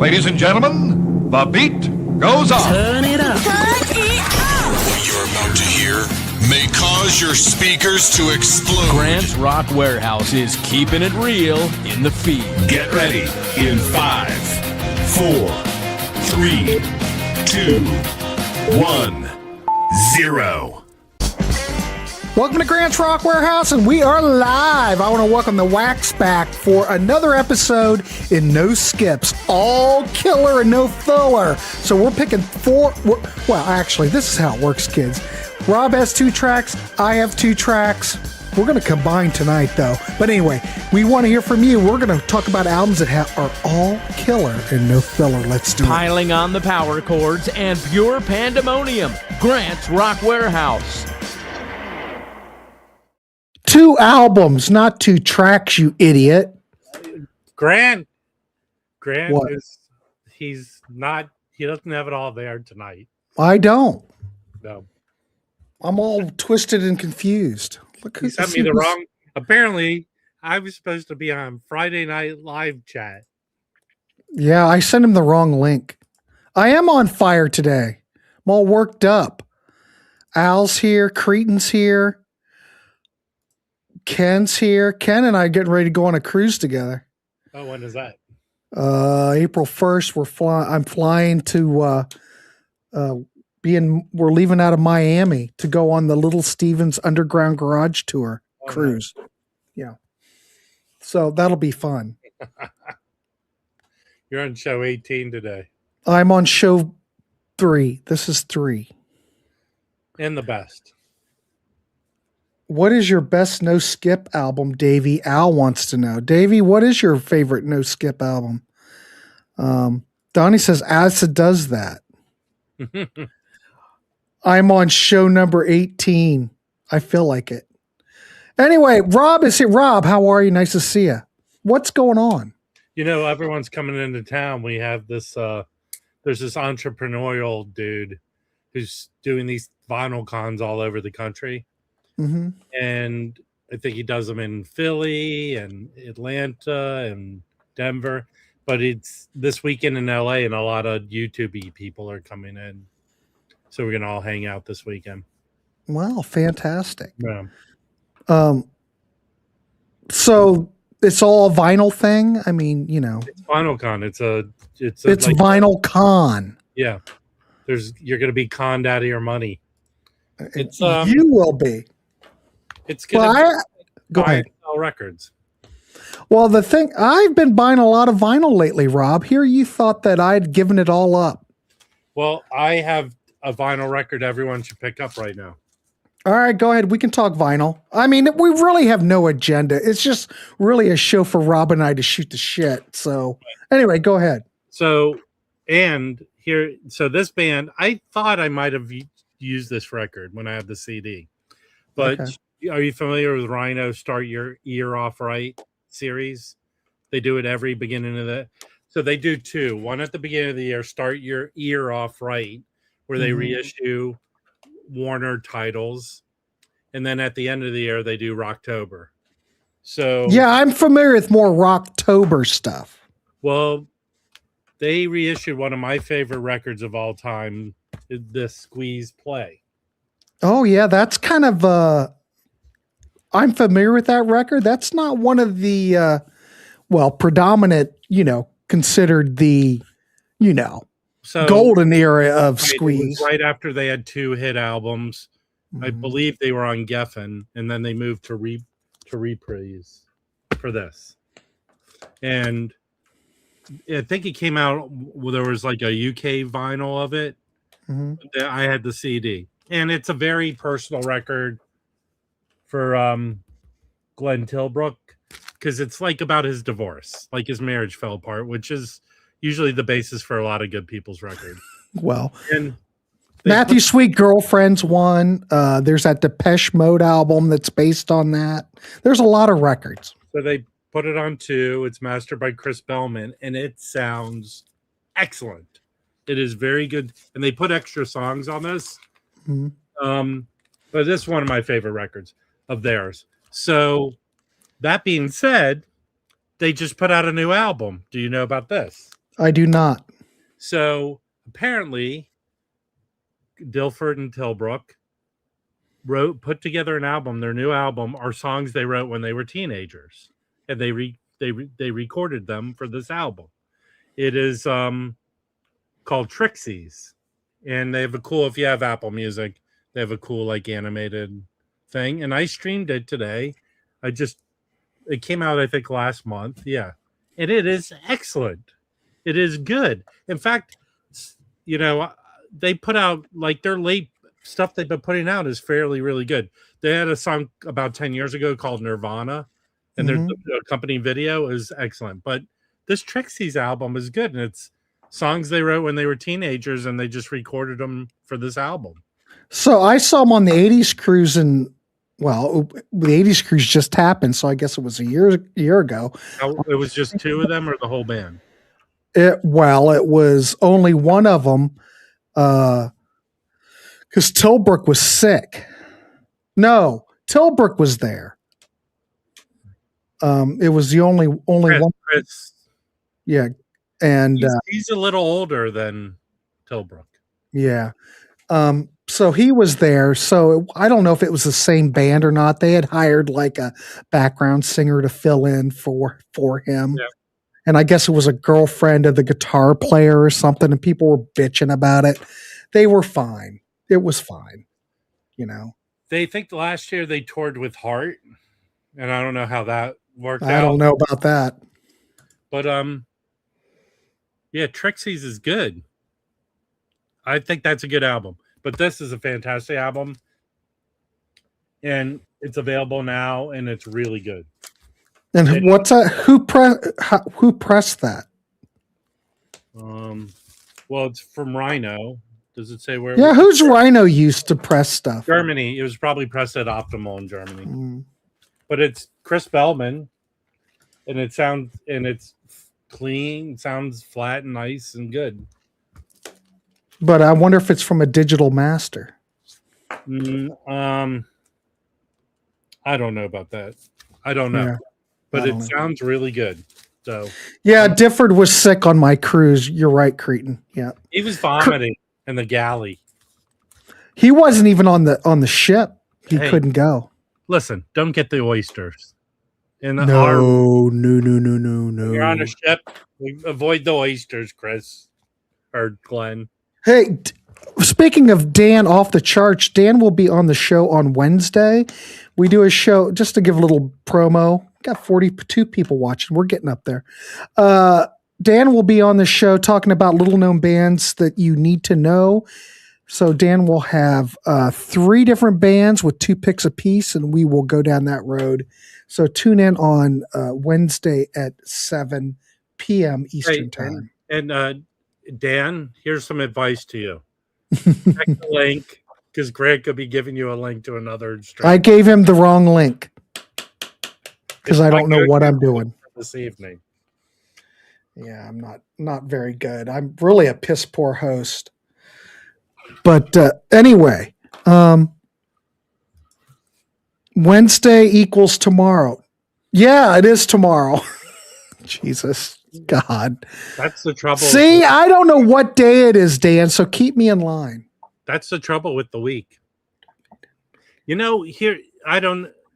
Ladies and gentlemen, the beat goes on. Turn it up. What you're about to hear may cause your speakers to explode. Grant's Rock Warehouse is keeping it real in the feed. Get ready in 5, 4, 3, 2, 1, 0. Welcome to Grant's Rock Warehouse, and we are live. I want to welcome the Wax back for another episode in No Skips, all killer and no filler. So we're picking well, actually, this is how it works, kids. Rob has 2 tracks, I have 2 tracks. We're going to combine tonight, though. But anyway, we want to hear from you. We're going to talk about albums that are all killer and no filler. Let's do it. Piling on the power chords and pure pandemonium. Grant's Rock Warehouse. 2 albums, not 2 tracks, you idiot. Grant What? he doesn't have it all there tonight. I don't. No. I'm all twisted and confused. Look, He sent me the wrong. Apparently, I was supposed to be on Friday Night Live chat. Yeah, I sent him the wrong link. I am on fire today. I'm all worked up. Al's here. Cretan's here. Ken's here. Ken and I are getting ready to go on a cruise together. Oh, when is that? April 1st. I'm flying to we're leaving out of Miami to go on the Little Stevens Underground Garage Tour cruise. Nice. Yeah. So that'll be fun. You're on show 18 today. I'm on show 3. This is 3. And the best. What is your best no skip album, Davey? Al wants to know. Davey, what is your favorite no skip album? Donnie says Acid does that. I'm on show number 18. I feel like it. Anyway, Rob is here. Rob, how are you? Nice to see you. What's going on? You know, everyone's coming into town. We have this, there's this entrepreneurial dude who's doing these vinyl cons all over the country. Mm-hmm. And I think he does them in Philly and Atlanta and Denver. But it's this weekend in LA, and a lot of YouTube people are coming in. So we're going to all hang out this weekend. Wow, fantastic. Yeah. So it's all a vinyl thing? I mean, you know. It's Vinyl Con. It's like, Vinyl Con. Yeah. You're going to be conned out of your money. It's you will be. It's going to go ahead. Sell records. Well, the thing, I've been buying a lot of vinyl lately, Rob. Here you thought that I'd given it all up. Well, I have a vinyl record everyone should pick up right now. All right, go ahead. We can talk vinyl. I mean, we really have no agenda. It's just really a show for Rob and I to shoot the shit. So anyway, go ahead. So this band, I thought I might have used this record when I had the CD. But Are you familiar with Rhino Start Your Ear Off Right series? They do it every beginning of the. So they do 2. One at the beginning of the year, Start Your Ear Off Right, where they reissue Warner titles. And then at the end of the year, they do Rocktober. So yeah, I'm familiar with more Rocktober stuff. Well, they reissued one of my favorite records of all time, the Squeeze Play. Oh, yeah, that's kind of I'm familiar with that record. That's not one of the predominant, considered the, golden era of Squeeze. Right after they had 2 hit albums. I believe they were on Geffen, and then they moved to Reprise for this. And I think it came out, there was like a UK vinyl of it. I had the CD. And it's a very personal record for Glenn Tilbrook, because it's like about his divorce, like his marriage fell apart, which is usually the basis for a lot of good people's record. Well, and Matthew Sweet Girlfriend's one. There's that Depeche Mode album that's based on that. There's a lot of records. So they put it on 2. It's mastered by Chris Bellman, and it sounds excellent. It is very good, and they put extra songs on this. But this is one of my favorite records of theirs. So that being said, they just put out a new album. Do you know about this? I do not. So apparently, Dilford and Tilbrook put together an album. Their new album are songs they wrote when they were teenagers, and they recorded them for this album. It is called Trixies, and they have a cool. If you have Apple Music, they have a cool like animated thing. And I streamed it today. It came out I think last month. Yeah, and it is excellent. It is good. In fact, they put out like their late stuff they've been putting out is fairly really good. They had a song about 10 years ago called Nirvana, and their accompanying video is excellent. But this Trixies album is good, and it's songs they wrote when they were teenagers, and they just recorded them for this album. So I saw them on the 80s cruise, and well, the 80s cruise just happened, so I guess it was a year ago. It was just two of them or the whole band? It was only one of them, because Tilbrook was sick. No, Tilbrook was there. It was the only one. Chris, yeah, and he's a little older than Tilbrook. Yeah. So he was there. So I don't know if it was the same band or not. They had hired like a background singer to fill in for him. Yeah. And I guess it was a girlfriend of the guitar player or something, and people were bitching about it. They were fine. It was fine. They think last year they toured with Heart, and I don't know how that worked out. I don't know about that. But yeah, Trixies is good. I think that's a good album. But this is a fantastic album, and it's available now, and it's really good. And what's that? Who pressed that? Well, it's from Rhino. Does it say where? Yeah, who's Rhino used to press stuff? Germany. It was probably pressed at Optimal in Germany. But it's Chris Bellman, and it's clean, sounds flat and nice and good. But I wonder if it's from a digital master. I don't know about that. I don't know. Yeah, but it sounds really good. So yeah, Difford was sick on my cruise. You're right, Cretin. Yeah. He was vomiting in the galley. He wasn't even on the ship. He couldn't go. Listen, don't get the oysters. No. You're on a ship. Avoid the oysters, Chris or Glenn. Hey, speaking of Dan off the charts, Dan will be on the show on Wednesday. We do a show just to give a little promo. Got 42 people watching. We're getting up there. Dan will be on the show talking about little known bands that you need to know. So Dan will have 3 different bands with 2 picks apiece, and we will go down that road. So tune in on Wednesday at 7 p.m. Eastern time. And Dan, here's some advice to you. Check the link, because Greg could be giving you a link to another stream. I gave him the wrong link because I don't know what I'm doing this evening. Yeah, I'm not very good. I'm really a piss poor host. But anyway, Wednesday equals tomorrow. Yeah, it is tomorrow. Jesus God. That's the trouble. See, I don't know what day it is, Dan, so keep me in line. That's the trouble with the week. You're a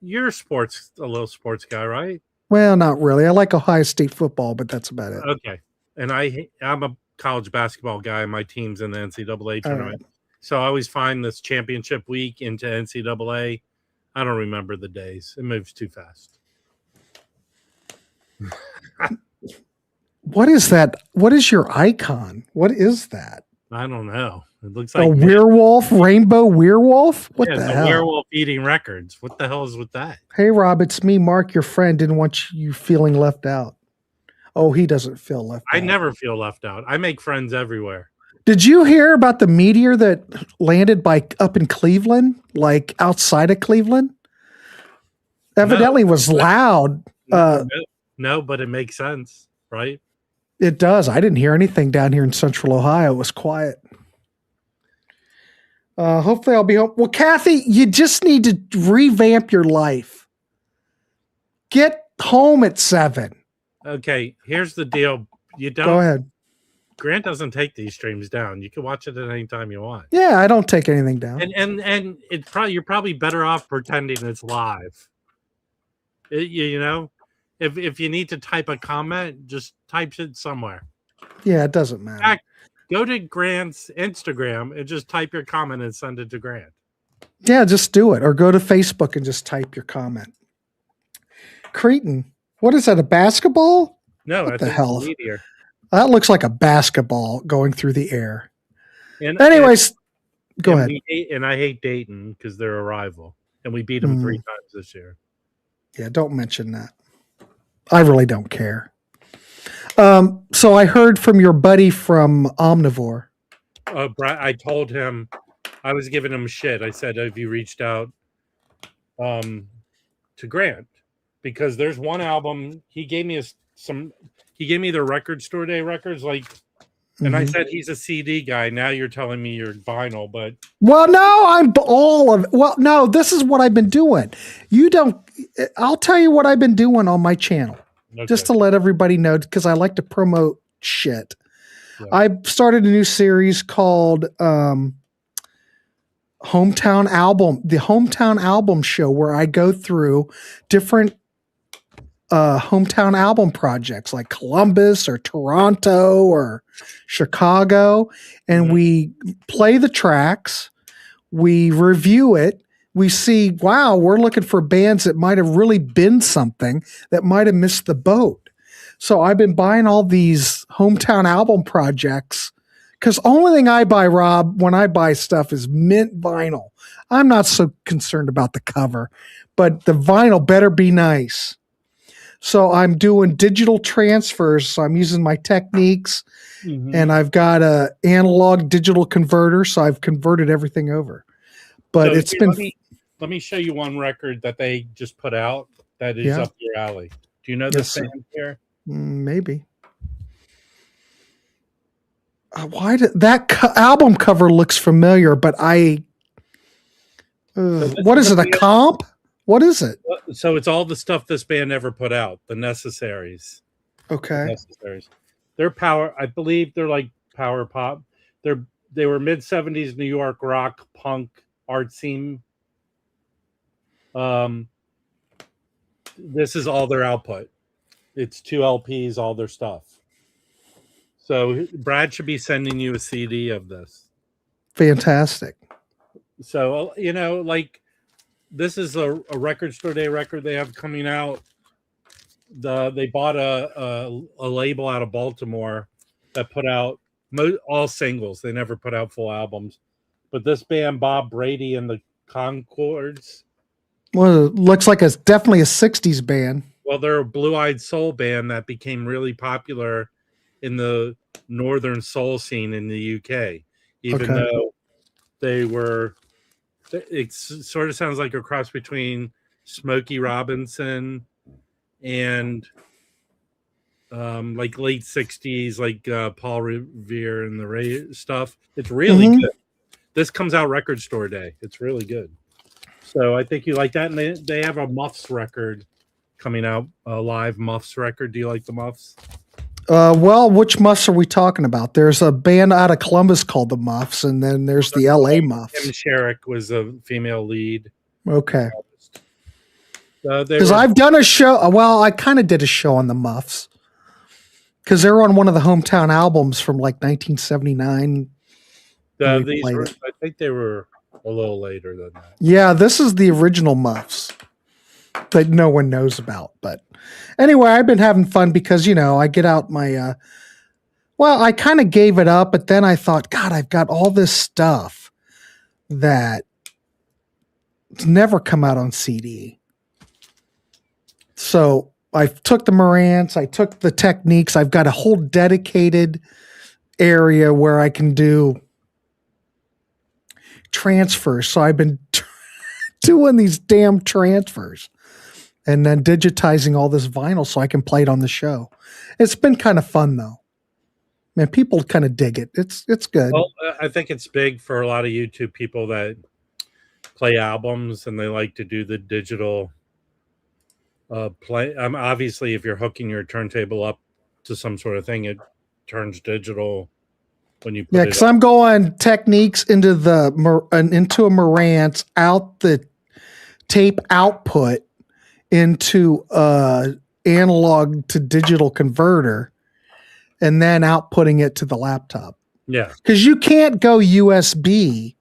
little sports guy, right? Well, not really. I like Ohio State football, but that's about it. Okay. And I'm a college basketball guy. My team's in the NCAA tournament. Right. So I always find this championship week into NCAA. I don't remember the days. It moves too fast. What is that? What is your icon? What is that? I don't know. It looks like a werewolf, rainbow werewolf? What the hell? Werewolf eating records. What the hell is with that? Hey, Rob, it's me, Mark, your friend. Didn't want you feeling left out. Oh, he doesn't feel left out. I never feel left out. I make friends everywhere. Did you hear about the meteor that landed up in Cleveland, like outside of Cleveland? Evidently was loud. No, but it makes sense, right? It does. I didn't hear anything down here in Central Ohio. It was quiet. Hopefully I'll be home. Well, Kathy, you just need to revamp your life. Get home at 7. Okay, here's the deal. Go ahead. Grant doesn't take these streams down. You can watch it at any time you want. Yeah, I don't take anything down. And it's probably you're probably better off pretending it's live. You know, if you need to type a comment, just type it somewhere. Yeah, it doesn't matter. In fact, go to Grant's Instagram and just type your comment and send it to Grant. Yeah, just do it. Or go to Facebook and just type your comment. Cretin, what is that, a basketball? No, What I the think hell? it's a meteor. That looks like a basketball going through the air. And, Anyways, go and ahead. And I hate Dayton because they're a rival. And we beat them 3 times this year. Yeah, don't mention that. I really don't care. So I heard from your buddy from Omnivore. I told him, I was giving him shit. I said, have you reached out to Grant? Because there's one album, he gave me the Record Store Day records, like, and I said he's a CD guy. Now you're telling me you're vinyl, but Well, no, this is what I've been doing. I'll tell you what I've been doing on my channel. okay. Just to let everybody know, because I like to promote shit. Yeah. I started a new series called Hometown Album, the Hometown Album Show, where I go through different hometown album projects like Columbus or Toronto or Chicago, and we play the tracks, we review it, we see, wow, we're looking for bands that might have really been something that might have missed the boat. So I've been buying all these hometown album projects because only thing I buy, Rob, when I buy stuff is mint vinyl. I'm not so concerned about the cover, but the vinyl better be nice. So I'm doing digital transfers. So I'm using my techniques, and I've got a analog digital converter. So I've converted everything over. But So it's here, been let me show you one record that they just put out that is up your alley. Do you know this Yes, band here? Maybe. Why did that album cover looks familiar? But what is it? A comp? What is it? So it's all the stuff this band ever put out. The Necessaries. Okay. Necessaries. They're power. I believe they're like power pop. They were mid '70s New York rock punk art scene. This is all their output. It's 2 LPs, all their stuff. So Brad should be sending you a CD of this. Fantastic. So, you know, like this is a Record Store Day record they have coming out. They bought a label out of Baltimore that put out all singles. They never put out full albums. But this band, Bob Brady and the Concords. Well, it looks like it's definitely a 60s band. Well, they're a blue-eyed soul band that became really popular in the northern soul scene in the UK, even though they were, it sort of sounds like a cross between Smokey Robinson and like late 60s, like Paul Revere and the Ray stuff. It's really good. This comes out Record Store Day. It's really good. So I think you like that. And they have a Muffs record coming out, a live Muffs record. Do you like the Muffs? Well, which Muffs are we talking about? There's a band out of Columbus called the Muffs, and then there's the LA Muffs. Tim Sherrick was a female lead. Okay. Because I've done a show. Well, I kind of did a show on the Muffs because they're on one of the hometown albums from like 1979. I think they were a little later than that. Yeah, this is the original Muffs that no one knows about. But anyway, I've been having fun because, you know, I get out my, I kind of gave it up, but then I thought, God, I've got all this stuff that never come out on CD. So I took the Marantz, I took the techniques. I've got a whole dedicated area where I can do transfers. So I've been doing these damn transfers and then digitizing all this vinyl so I can play it on the show. It's been kind of fun though. Man, people kind of dig it. It's good. Well, I think it's big for a lot of YouTube people that play albums and they like to do the digital play. Obviously, if you're hooking your turntable up to some sort of thing, turns digital when you put Yeah, it because I'm going techniques into a Marantz, out the tape output into analog to digital converter, and then outputting it to the laptop. Yeah. Because you can't go USB.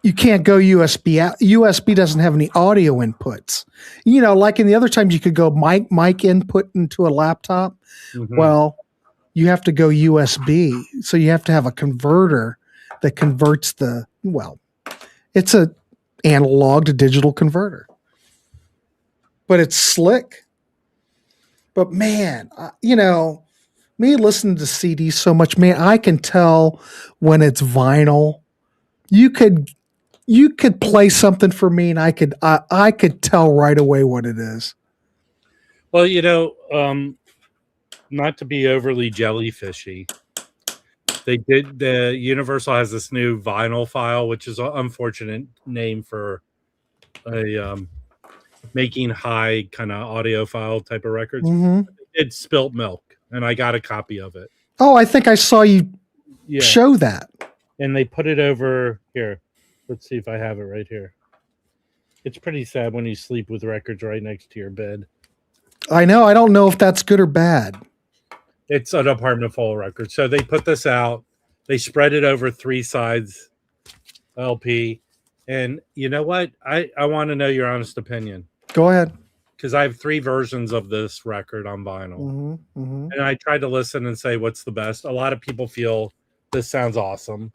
You can't go USB out. USB doesn't have any audio inputs. You know, like in the other times you could go mic input into a laptop. Mhm. Well, you have to go USB. So you have to have a converter that converts it's a analog to digital converter. But it's slick. But man, me listening to CDs so much, man, I can tell when it's vinyl. You could play something for me, and I could tell right away what it is. Well, not to be overly jellyfishy, the Universal has this new vinyl file, which is an unfortunate name for a making high kind of audiophile type of records. Mm-hmm. It's Spilt Milk, and I got a copy of it. Oh, I think I saw you show that. And they put it over here. Let's see if I have it right here. It's pretty sad when you sleep with records right next to your bed. I know. I don't know if that's good or bad. It's an apartment full of records. So they put this out. They spread it over 3 sides LP. And you know what? I want to know your honest opinion. Go ahead. Because I have 3 versions of this record on vinyl. Mm-hmm, mm-hmm. And I tried to listen and say what's the best. A lot of people feel this sounds awesome.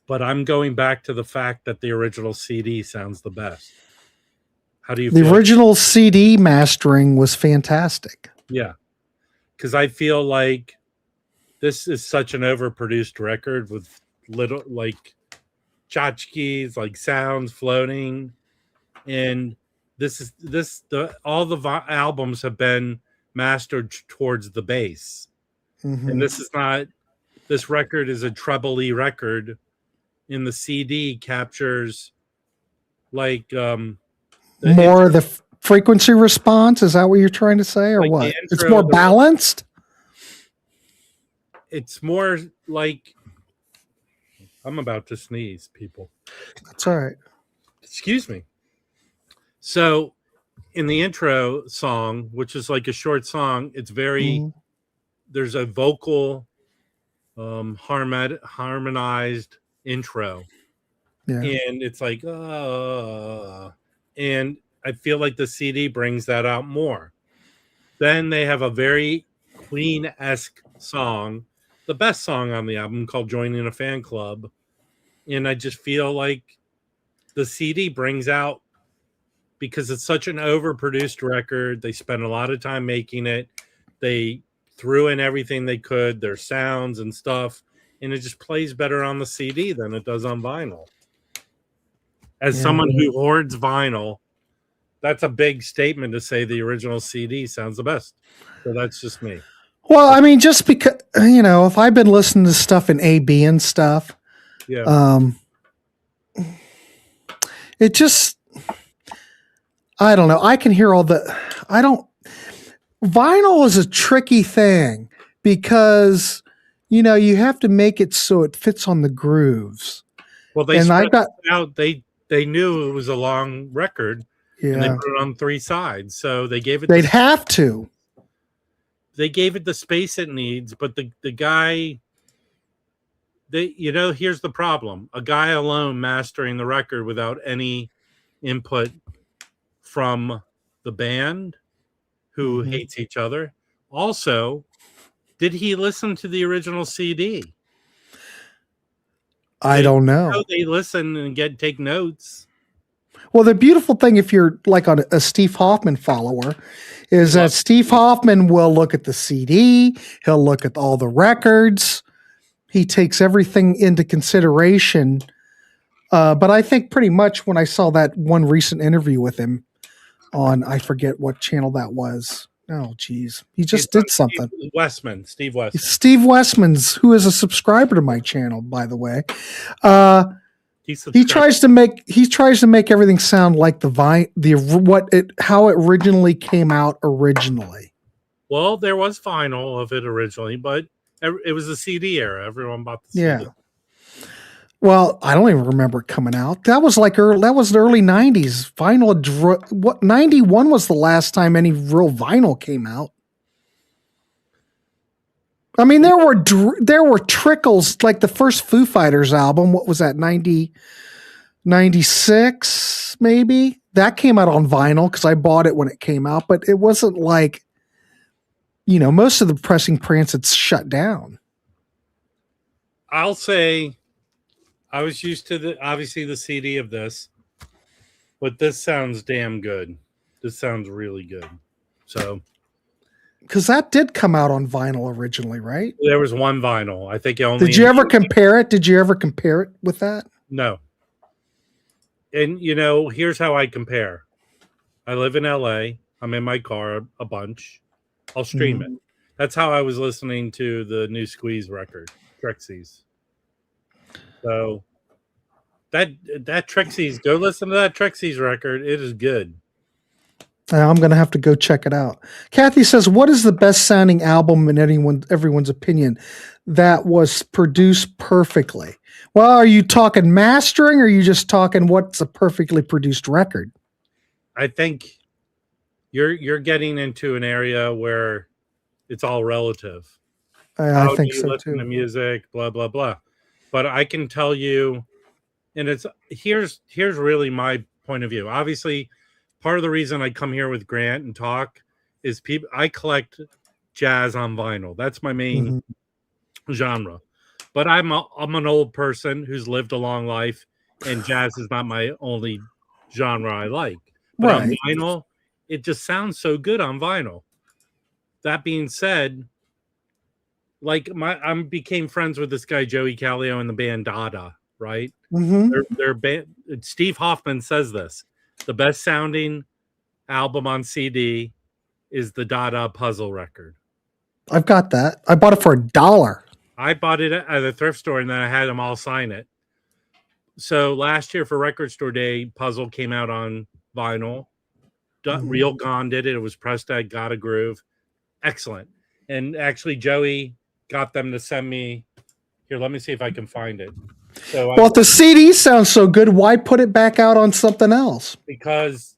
But I'm going back to the fact that the original CD sounds the best. How do you feel? The original CD mastering was fantastic. Yeah. Because I feel like this is such an overproduced record with little, like, tchotchkes, like sounds floating. And all the albums have been mastered towards the bass. Mm-hmm. And this record is a treble-y record. In the CD captures like more of the frequency response. Is that what you're trying to say, or like what? It's more balanced. It's more like I'm about to sneeze, people. That's all right. Excuse me. So in the intro song, which is like a short song, it's very there's a vocal harmonized intro. Yeah. And it's like and I feel like the CD brings that out more. Then they have a very Queen-esque song, the best song on the album, called Joining a Fan Club. And I just feel like the CD brings out, because it's such an overproduced record, they spent a lot of time making it, they threw in everything they could, their sounds and stuff, and it just plays better on the CD than it does on vinyl. As someone who hoards vinyl, that's a big statement to say the original CD sounds the best. So that's just me. Well, I mean, just because, if I've been listening to stuff in AB and stuff, it just, I don't know. I can hear vinyl is a tricky thing because, you have to make it so it fits on the grooves. Well, they knew it was a long record, and they put it on 3 sides. So they gave it. They'd have to. They gave it the space it needs, but the guy. Here's the problem: a guy alone mastering the record without any input from the band, who hates each other. Also, did he listen to the original CD? I don't know. They listen and take notes. Well, the beautiful thing, if you're like on a Steve Hoffman follower, is that Steve Hoffman will look at the CD. He'll look at all the records. He takes everything into consideration. But I think pretty much when I saw that one recent interview with him on, I forget what channel that was. Oh, geez. He just did something. Steve Westman. Steve Westman's, who is a subscriber to my channel, by the way. He tries to make everything sound like how it originally came out originally. Well, there was vinyl of it originally, but it was the CD era. Everyone bought the CD. Yeah. Well, I don't even remember it coming out. That was like that was the early 90s. Vinyl, what 91 was the last time any real vinyl came out. I mean, there were trickles, like the first Foo Fighters album. What was that? 96 maybe? That came out on vinyl because I bought it when it came out, but it wasn't like, most of the pressing plants had shut down. I'll say I was used to obviously the CD of this, but this sounds damn good. This sounds really good. So, because that did come out on vinyl originally, right? There was one vinyl. I think only. Did you ever compare it? Did you ever compare it with that? No. And here's how I compare. I live in LA. I'm in my car a bunch. I'll stream it. That's how I was listening to the new Squeeze record, Trexies. So that Trexies, go listen to that Trexies record. It is good. I'm going to have to go check it out. Kathy says, what is the best sounding album in everyone's opinion that was produced perfectly? Well, are you talking mastering or are you just talking what's a perfectly produced record? I think you're getting into an area where it's all relative. I think so listen too. to music, blah, blah, blah. But I can tell you, and here's really my point of view. Obviously, part of the reason I come here with Grant and talk is I collect jazz on vinyl. That's my main genre. But I'm an old person who's lived a long life, and jazz is not my only genre I like. But on vinyl, it just sounds so good on vinyl. That being said, like I became friends with this guy Joey Callio in the band Dada, right? Their band. Steve Hoffman says this: the best sounding album on CD is the Dada Puzzle record. I've got that. I bought it for $1. I bought it at a thrift store, and then I had them all sign it. So last year for Record Store Day, Puzzle came out on vinyl. Real Gone did it. It was pressed at Got a Groove. Excellent. And actually, Joey got them to send me. Here, let me see if I can find it. So, if the CD sounds so good, why put it back out on something else? Because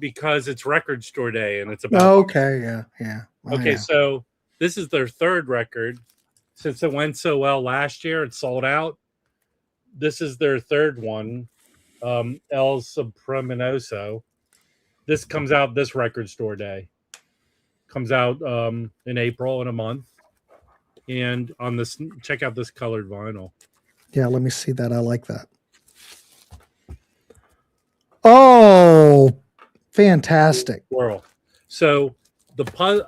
it's Record Store Day, and it's about. Okay, yeah. Okay, so this is their third record. Since it went so well last year, it sold out. This is their third one, El Supreminoso. This comes out this Record Store Day. Comes out in April in a month. And on this, check out this colored vinyl. Yeah, let me see that. I like that. Oh, fantastic. World. So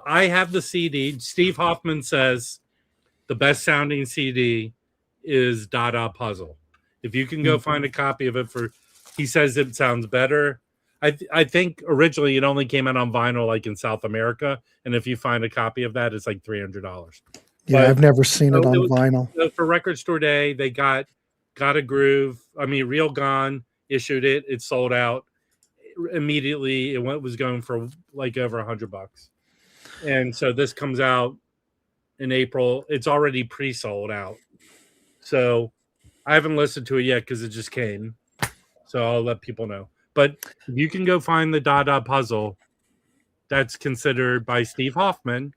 I have the CD. Steve Hoffman says the best sounding CD is Dada Puzzle. If you can go find a copy of it he says it sounds better. I think originally it only came out on vinyl like in South America. And if you find a copy of that, it's like $300. Yeah, I've never seen it on vinyl. So for Record Store Day, they got a Groove. I mean, Real Gone issued it. It sold out immediately. It was going for like over $100. And so this comes out in April. It's already pre-sold out. So I haven't listened to it yet because it just came. So I'll let people know. But you can go find the Dada Puzzle. That's considered by Steve Hoffman.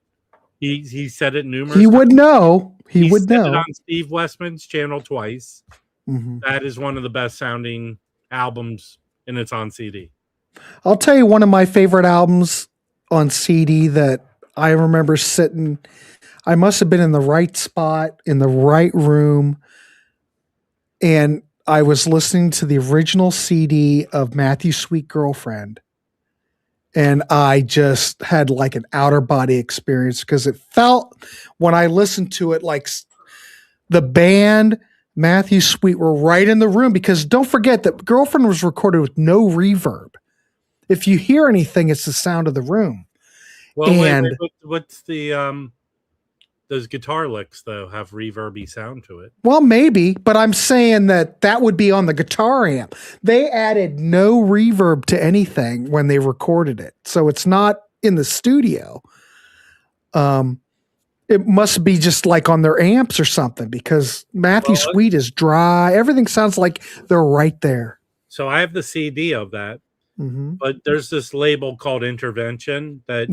He said it numerous times. He would know. He would know. It on Steve Westman's channel twice. That is one of the best sounding albums, and it's on CD. I'll tell you one of my favorite albums on CD that I remember sitting. I must have been in the right spot, in the right room, and I was listening to the original CD of Matthew's Sweet Girlfriend. And I just had like an outer body experience because it felt when I listened to it like the band, Matthew Sweet, were right in the room, because don't forget that Girlfriend was recorded with no reverb. If you hear anything, it's the sound of the room. Well, wait, what's the those guitar licks though have reverby sound to it? Well, maybe, but I'm saying that would be on the guitar amp. They added no reverb to anything when they recorded it, so it's not in the studio. It must be just like on their amps or something because Matthew Sweet is dry. Everything sounds like they're right there. So I have the CD of that, but there's this label called Intervention that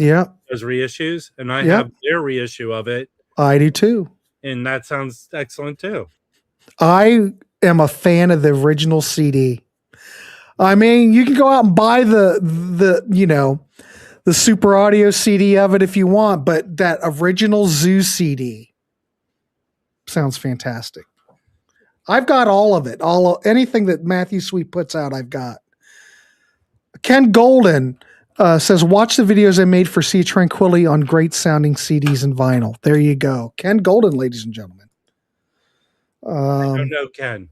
does reissues, and I have their reissue of it. I do too. And that sounds excellent too. I am a fan of the original CD. I mean, you can go out and buy the Super Audio CD of it if you want, but that original Zoo CD sounds fantastic. I've got all of it. Anything that Matthew Sweet puts out, I've got. Ken Golden says, watch the videos I made for Sea Tranquility on great sounding CDs and vinyl. There you go. Ken Golden, ladies and gentlemen. I don't know Ken.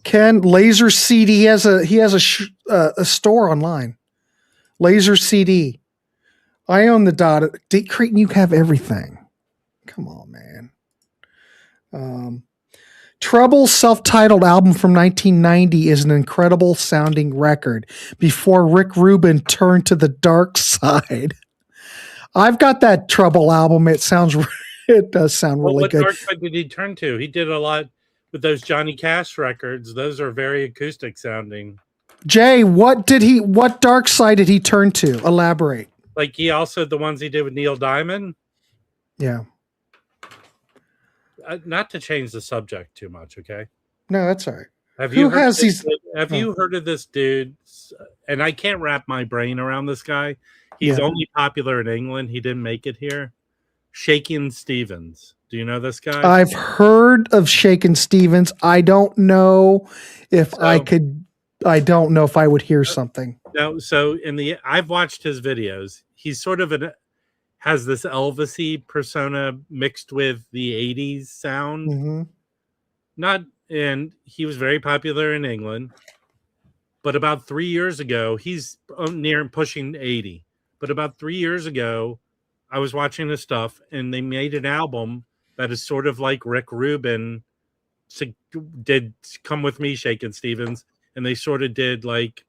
Ken Laser CD. He has a store online. Laser CD. I own the Dada. Creighton, you have everything. Come on, man. Trouble's self-titled album from 1990 is an incredible sounding record before Rick Rubin turned to the dark side. I've got that Trouble album. It does sound really good. What dark side did he turn to? He did a lot with those Johnny Cash records. Those are very acoustic sounding. Jay, what dark side did he turn to? Elaborate. Like the ones he did with Neil Diamond. Yeah. Not to change the subject too much, okay? No, that's all right. Have you heard of this dude? And I can't wrap my brain around this guy. He's only popular in England. He didn't make it here. Shakin' Stevens. Do you know this guy? I've heard of Shakin' Stevens. I don't know if I would hear something. No, so I've watched his videos. He's sort of has this Elvis-y persona mixed with the 80s sound. And he was very popular in England. But about 3 years ago, he's near pushing 80. But about 3 years ago, I was watching his stuff, and they made an album that is sort of like Rick Rubin did Come With Me, Shakin' Stevens, and they sort of did like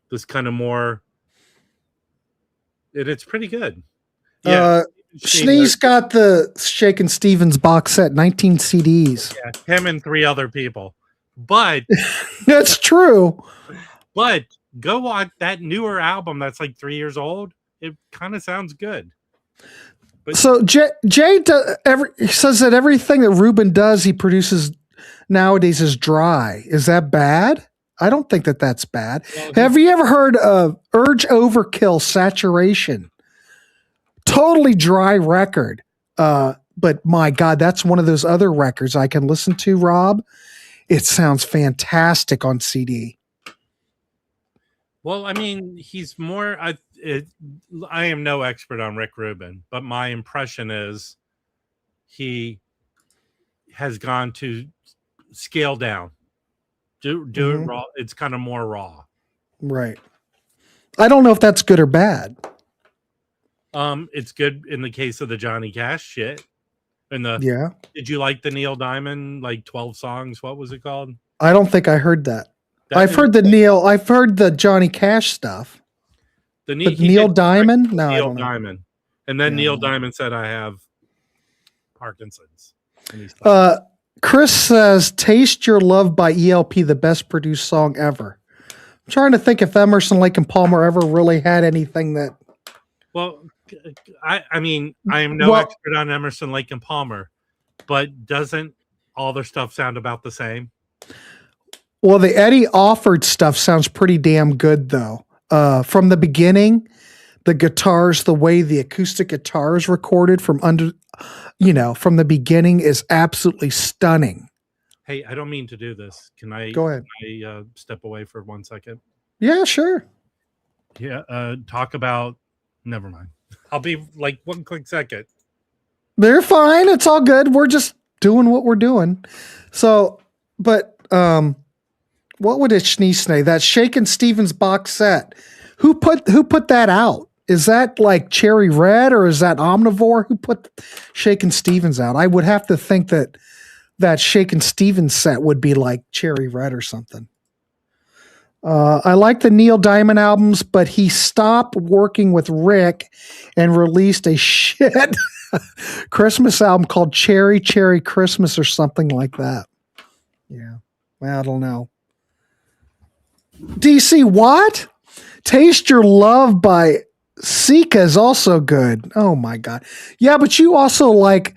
this kind of more, and it's pretty good. Yeah. Sneeze got the Shakin' Stevens box set, 19 CDs. Yeah, him and 3 other people. But that's true. But go watch that newer album that's like 3 years old. It kind of sounds good. But so Jay says that everything that Rubin does, he produces nowadays is dry. Is that bad? I don't think that's bad. Well, have you ever heard of Urge Overkill Saturation? Totally dry record. But my God, that's one of those other records I can listen to, Rob. It sounds fantastic on CD. Well, I mean, he's more. I am no expert on Rick Rubin, but my impression is he has gone to scale down. Do it raw. It's kind of more raw. Right. I don't know if that's good or bad. It's good in the case of the Johnny Cash shit. And did you like the Neil Diamond, like 12 songs? What was it called? I don't think I heard that. I've heard the Johnny Cash stuff. Neil Diamond? No, Neil Diamond. And then Neil Diamond said, I have Parkinson's. Chris says, Taste Your Love by ELP, the best produced song ever. I'm trying to think if Emerson, Lake and Palmer ever really had anything that. Well, I mean, I am no expert on Emerson, Lake and Palmer, but doesn't all their stuff sound about the same? Well, the Eddie Offord stuff sounds pretty damn good, though. From the beginning, the guitars, the way the acoustic guitar is recorded from the beginning is absolutely stunning. Hey, I don't mean to do this. Can I go ahead? Can I step away for 1 second? Yeah, sure. Yeah, talk about. Never mind. I'll be like 1 quick second. They're fine. It's all good. We're just doing what we're doing. So, but what would it say? That Shakin' Stevens box set. Who put that out? Is that like Cherry Red or is that Omnivore? Who put Shakin' Stevens out? I would have to think that Shakin' Stevens set would be like Cherry Red or something. I like the Neil Diamond albums, but he stopped working with Rick and released a shit Christmas album called Cherry Cherry Christmas or something like that. Yeah, I don't know. DC, what? Taste Your Love by Sika is also good. Oh my God. Yeah, but you also like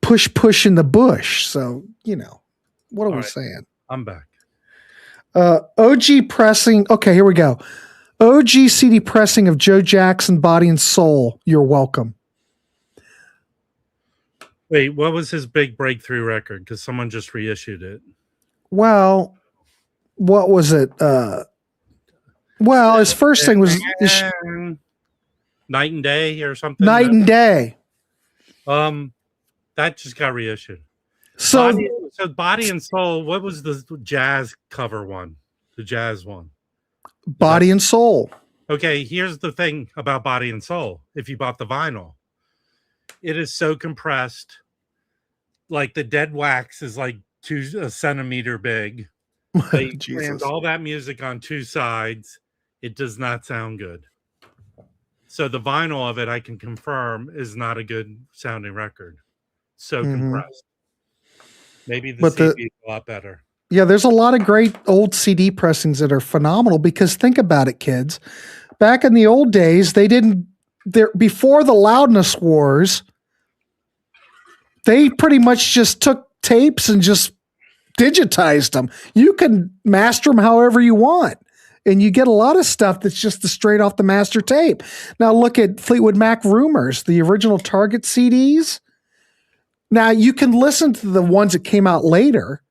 Push in the Bush. So, what are we saying? I'm back. OG pressing. Okay, here we go. OG CD pressing of Joe Jackson, Body and Soul. You're welcome. Wait, what was his big breakthrough record? Because someone just reissued it. Well, what was it? His first thing was Night and Day or something. Night and Day. That just got reissued. So Body and Soul. What was the jazz cover one? The jazz one. Body and Soul. Okay, here's the thing about Body and Soul. If you bought the vinyl, it is so compressed. Like the dead wax is like 2 centimeters big. They crammed all that music on 2 sides. It does not sound good. So the vinyl of it, I can confirm, is not a good sounding record. So compressed. Maybe the CD is a lot better. Yeah, there's a lot of great old CD pressings that are phenomenal because think about it, kids. Back in the old days, before the loudness wars, they pretty much just took tapes and just digitized them. You can master them however you want. And you get a lot of stuff that's just straight off the master tape. Now look at Fleetwood Mac Rumors, the original Target CDs. Now you can listen to the ones that came out later,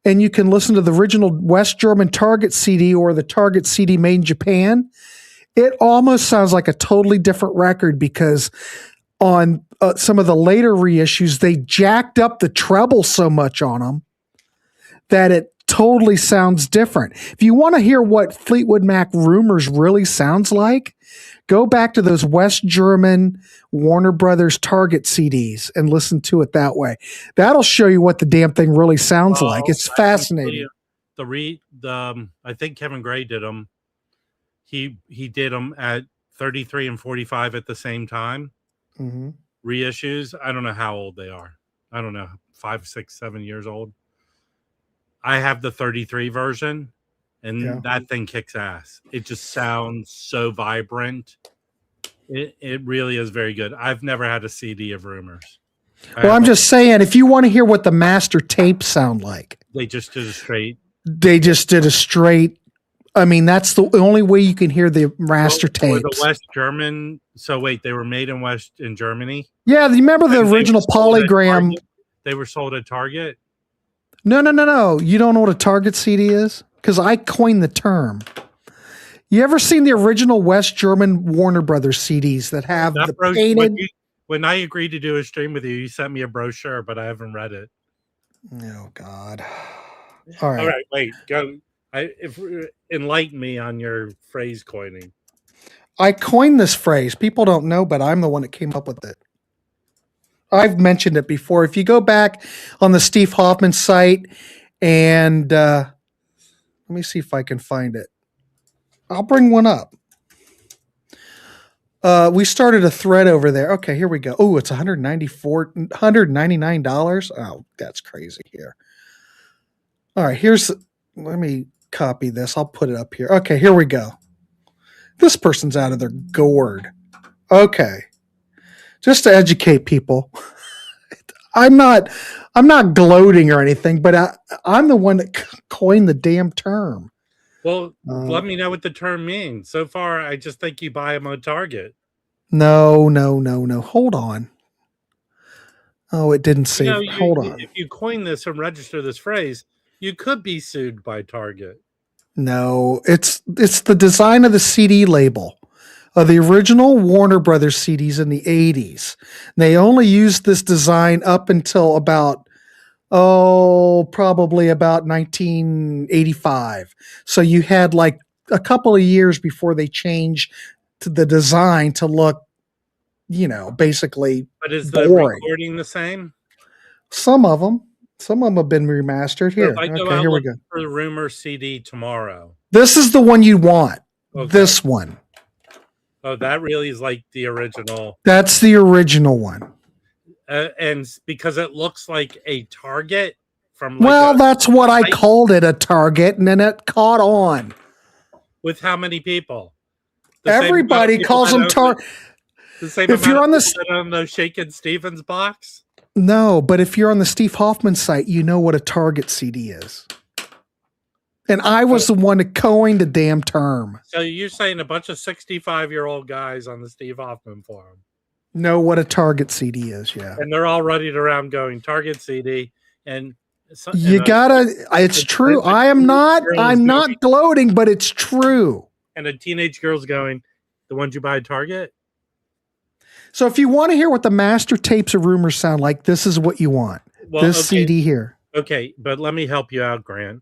and you can listen to the original West German Target CD or the Target CD made in Japan. It almost sounds like a totally different record because on some of the later reissues, they jacked up the treble so much on them that it totally sounds different. If you want to hear what Fleetwood Mac Rumors really sounds like, go back to those West German Warner Brothers Target CDs and listen to it that way. That'll show you what the damn thing really sounds like. It's fascinating. I think Kevin Gray did them. He did them at 33 and 45 at the same time. Mm-hmm. Reissues. I don't know how old they are. I don't know, 5, 6, 7 years old. I have the 33 version, and that thing kicks ass. It just sounds so vibrant. It really is very good. I've never had a CD of Rumors. Well, I'm just saying, if you want to hear what the master tapes sound like, they just did a straight. I mean, that's the only way you can hear the master tapes. The West German. So wait, they were made in Germany. Yeah, you remember the original Polygram? They were sold at Target. No. You don't know what a Target CD is? Because I coined the term. You ever seen the original West German Warner Brothers CDs that have the painted? When I agreed to do a stream with you, you sent me a brochure, but I haven't read it. Oh God! All right, wait, go. Enlighten me on your phrase coining. I coined this phrase. People don't know, but I'm the one that came up with it. I've mentioned it before. If you go back on the Steve Hoffman site and let me see if I can find it. I'll bring one up. We started a thread over there. Okay, here we go. Oh, it's $199. Oh, that's crazy here. All right, let me copy this. I'll put it up here. Okay, here we go. This person's out of their gourd. Okay. Just to educate people. I'm not gloating or anything, but I'm the one that coined the damn term. Well, let me know what the term means. So far, I just think you buy them on Target. No. Hold on. Oh, it didn't say. Hold on. If you coin this and register this phrase, you could be sued by Target. No, it's the design of the CD label. The original Warner Brothers CDs in the 80s. They only used this design up until probably about 1985. So you had like a couple of years before they changed to the design to look, basically. But is the boring. recording the same? Some of them. Some of them have been remastered. Here, So if I go okay, out here we go. looking for the Rumor CD tomorrow. This is the one you want. Okay. This one. Oh, that really is like the original. That's the original one. And because it looks like a Target from. Well, that's what I called it, a Target, and then it caught on. With how many people? Everybody calls them Target. The same if you're on the Shakin' Stevens box. No, but if you're on the Steve Hoffman site, you know what a Target CD is. And I was the one that coined the damn term. So you're saying a bunch of 65-year-old guys on the Steve Hoffman forum know what a Target CD is, yeah. And they're all running around going Target CD, and you gotta. It's true. I'm not gloating, but it's true. And a teenage girl's going, the ones you buy at Target. So if you want to hear what the master tapes of Rumors sound like, this is what you want. Well, this CD here. Okay, but let me help you out, Grant.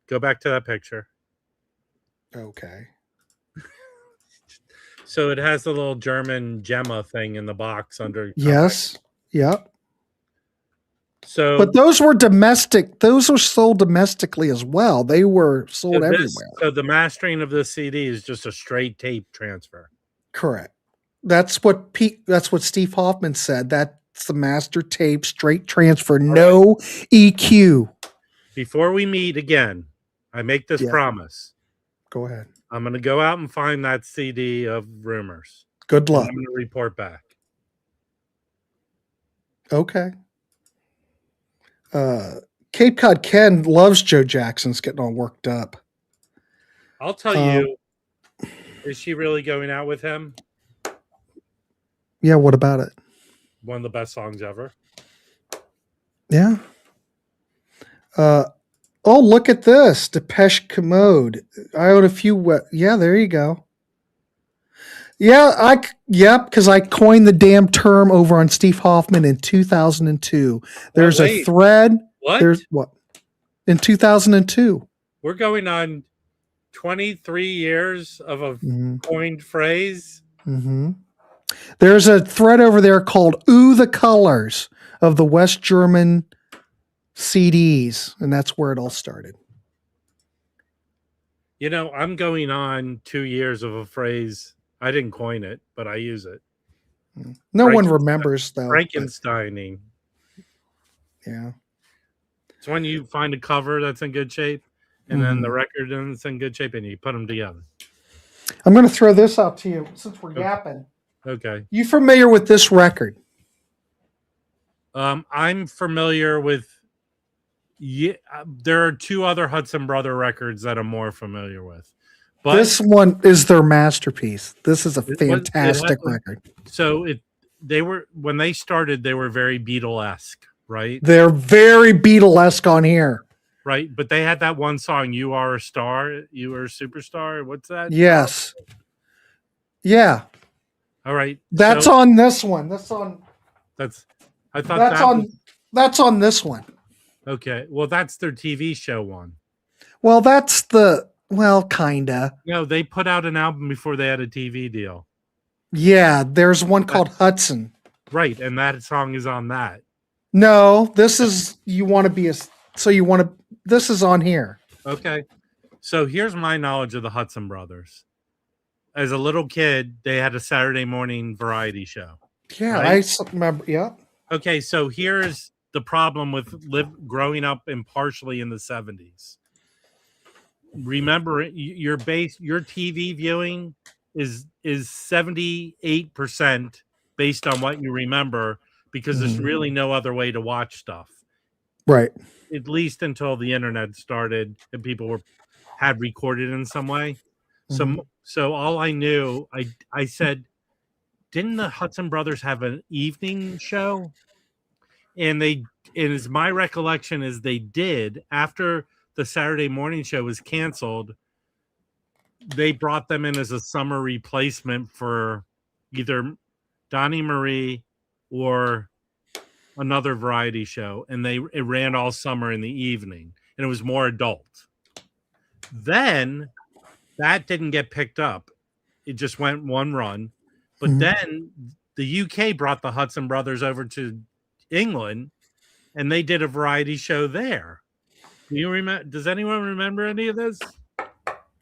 Go back to that picture. Okay. So it has the little German Gemma thing in the box under. Yes. Yep. So, but those were domestic. Those were sold domestically as well. They were sold everywhere. So the mastering of this CD is just a straight tape transfer. Correct. That's what Steve Hoffman said. That's the master tape, straight transfer, no EQ. Before we meet again, I make this promise. Go ahead. I'm going to go out and find that CD of Rumors. Good luck. I'm going to report back. Okay. Cape Cod Ken loves Joe Jackson's getting all worked up. I'll tell you, is she really going out with him? Yeah, what about it? One of the best songs ever. Yeah. Oh, look at this. Depeche Commode. I own a few. Yeah, there you go. Yeah, because I coined the damn term over on Steve Hoffman in 2002. There's a thread. What? There's what? In 2002. We're going on 23 years of a coined phrase. Mm-hmm. There's a thread over there called Ooh, the Colors of the West German CDs, and that's where it all started. You know, I'm going on 2 years of a phrase. I didn't coin it, but I use it. No one remembers, though. Frankensteining. Yeah. It's when you find a cover that's in good shape, and then the record that's in good shape, and you put them together. I'm going to throw this out to you since we're yapping. Okay. You familiar with this record? I'm familiar with. Yeah, there are two other Hudson Brother records that I'm more familiar with. But this one is their masterpiece. This is a fantastic record. So when they started, they were very Beatle-esque, right? They're very Beatle-esque on here. Right, but they had that one song, You Are a Star, You Are a Superstar. What's that? Yes. Yeah. All right. That's on this one. That's on this one. Okay. Well, that's their TV show one. Well, kinda. No, they put out an album before they had a TV deal. Yeah, there's one called Hudson. Right, and that song is on that. No, this is this is on here. Okay. So here's my knowledge of the Hudson Brothers. As a little kid, they had a Saturday morning variety show. Yeah, right? I remember. Yeah. Okay, so here's the problem with growing up impartially in the 70s. Remember, your TV viewing is 78% based on what you remember, because there's really no other way to watch stuff. Right. At least until the internet started and people had recorded in some way. So all I knew, I said, didn't the Hudson Brothers have an evening show? And as my recollection is they did, after the Saturday morning show was canceled, they brought them in as a summer replacement for either Donnie Marie or another variety show. And it ran all summer in the evening, and it was more adult. Then that didn't get picked up. It just went one run. But then the UK brought the Hudson Brothers over to England, and they did a variety show there. Do you remember? Does anyone remember any of this?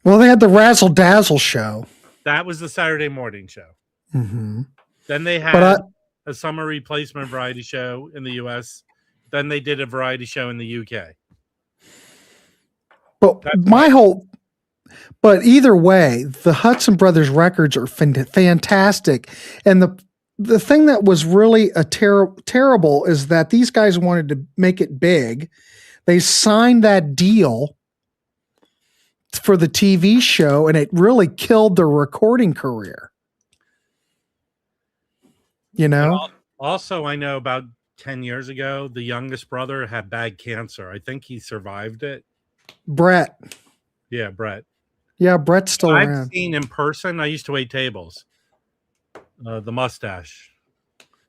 Well, they had the Razzle Dazzle show. That was the Saturday morning show. Mm-hmm. Then they had a summer replacement variety show in the U.S. Then they did a variety show in the U.K. But but either way, the Hudson Brothers records are fantastic. And the thing that was really terrible is that these guys wanted to make it big. They signed that deal for the TV show, and it really killed their recording career. You know? Also, I know about 10 years ago, the youngest brother had bad cancer. I think he survived it. Brett. Yeah, Brett. Yeah, Brett's still I've around. seen in person. I used to wait tables. The mustache.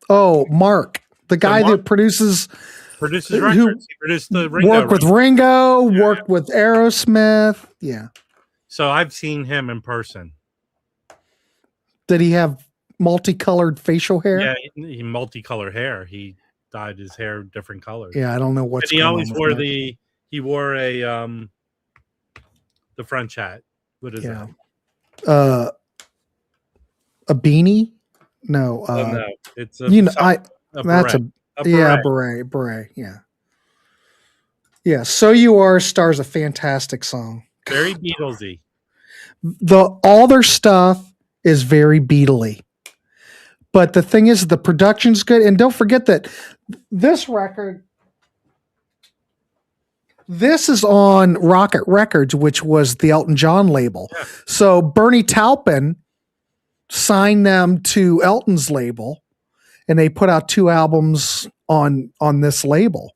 Oh, Mark, the guy that produces records. He produced the Ringo. Worked with Ringo, worked with Aerosmith. Yeah. So I've seen him in person. Did he have multicolored facial hair? Yeah, he multicolored hair. He dyed his hair different colors. Yeah, I don't know what's. And he always wore the French hat. What is that? A beanie? No. No, it's a beret. Yeah. Yeah. So You Are stars a fantastic song. Very Beatlesy. All their stuff is very Beatley. But the thing is, the production's good. And don't forget that this record, this is on Rocket Records, which was the Elton John label. Yeah. So Bernie Taupin signed them to Elton's label, and they put out 2 albums on this label.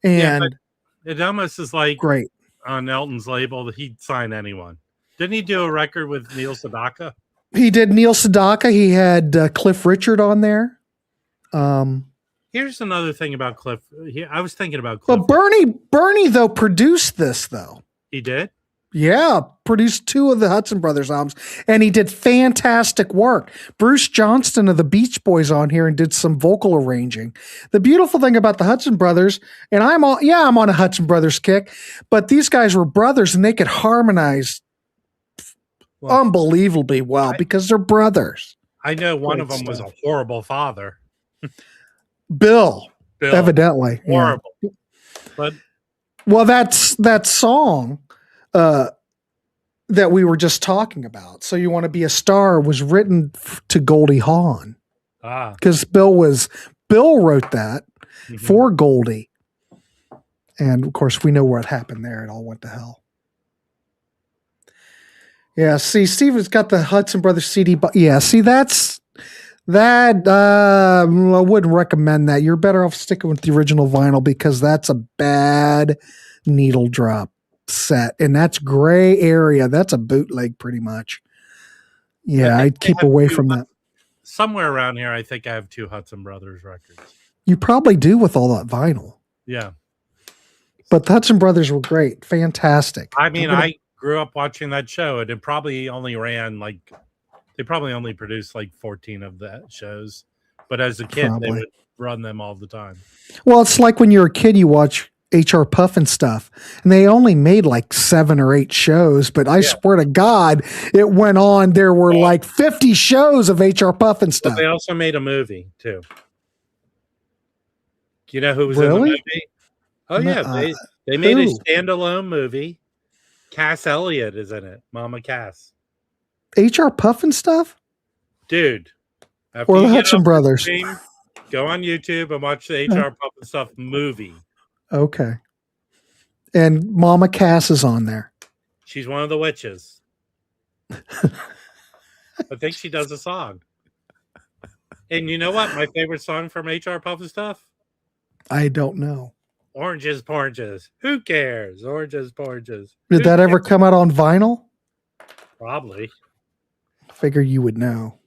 And it almost is like great on Elton's label that he'd sign anyone. Didn't he do a record with Neil Sedaka? He did Neil Sedaka. He had Cliff Richard on there. Here's another thing about Cliff. I was thinking about Cliff. But Bernie though produced this though. He did? Yeah, produced 2 of the Hudson Brothers albums, and he did fantastic work. Bruce Johnston of the Beach Boys on here and did some vocal arranging. The beautiful thing about the Hudson Brothers, and I'm on a Hudson Brothers kick, but these guys were brothers and they could harmonize unbelievably well because they're brothers. I know one of them was a horrible father. Bill, evidently. Horrible. Yeah. But that's that song that we were just talking about. So You Want to Be a Star was written to Goldie Hawn. Because Bill wrote that for Goldie. And of course we know what happened there. It all went to hell. Yeah, see, Steven's got the Hudson Brothers CD. Yeah, see, I wouldn't recommend that. You're better off sticking with the original vinyl because that's a bad needle drop set. And that's gray area. That's a bootleg pretty much. Yeah, I'd keep away from that. Somewhere around here, I think I have 2 Hudson Brothers records. You probably do with all that vinyl. Yeah. But the Hudson Brothers were great. Fantastic. I mean, I grew up watching that show, and it probably only ran they probably only produced 14 of the shows, but as a kid they would run them all the time. Well, it's like when you're a kid, you watch HR Puffin stuff, and they only made 7 or 8 shows, but I swear to God, it went on. There were 50 shows of HR Puffin stuff. But they also made a movie too. Do you know who was in the movie? Oh yeah, they made a standalone movie. Cass Elliot is in it. Mama Cass. HR Puffin stuff? Dude. Or the Hudson Brothers. Go on YouTube and watch the HR Puffin stuff movie. Okay. And Mama Cass is on there. She's one of the witches. I think she does a song. And you know what? My favorite song from HR Puffin stuff? I don't know. Oranges, Poranges. Who cares? Oranges, Poranges. Did that ever come out on vinyl? Probably. Figure you would know.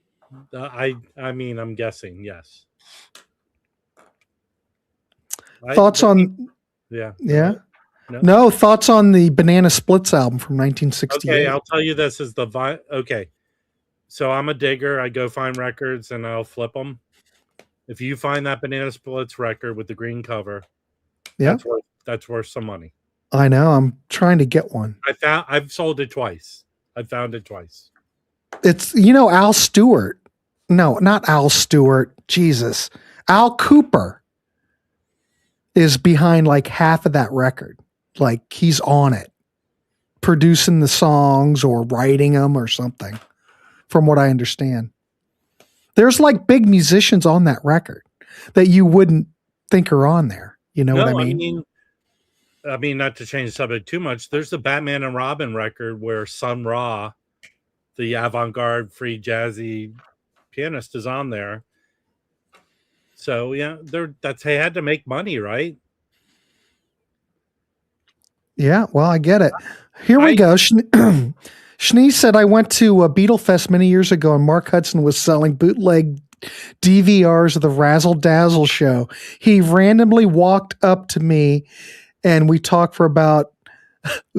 I mean, I'm guessing, yes. Thoughts on... Yeah. Yeah? No, thoughts on the Banana Splits album from 1968. Okay, I'll tell you this is the... Okay. So I'm a digger. I go find records and I'll flip them. If you find that Banana Splits record with the green cover, Yeah. That's worth some money. I know. I'm trying to get one. I've sold it twice. I've found it twice. It's, Al Stewart. No, not Al Stewart. Jesus. Al Cooper is behind like half of that record. Like he's on it, producing the songs or writing them or something, from what I understand. There's like big musicians on that record that you wouldn't think are on there. You know what I mean? I mean, not to change the subject too much, there's the Batman and Robin record where Sun Ra, the avant-garde free jazzy pianist, is on there. So yeah, they had to make money, right? Yeah, well, I get it. Here we go. Schnee said, I went to Beatlefest many years ago and Mark Hudson was selling bootleg DVRs of the Razzle Dazzle show. He randomly walked up to me and we talked for about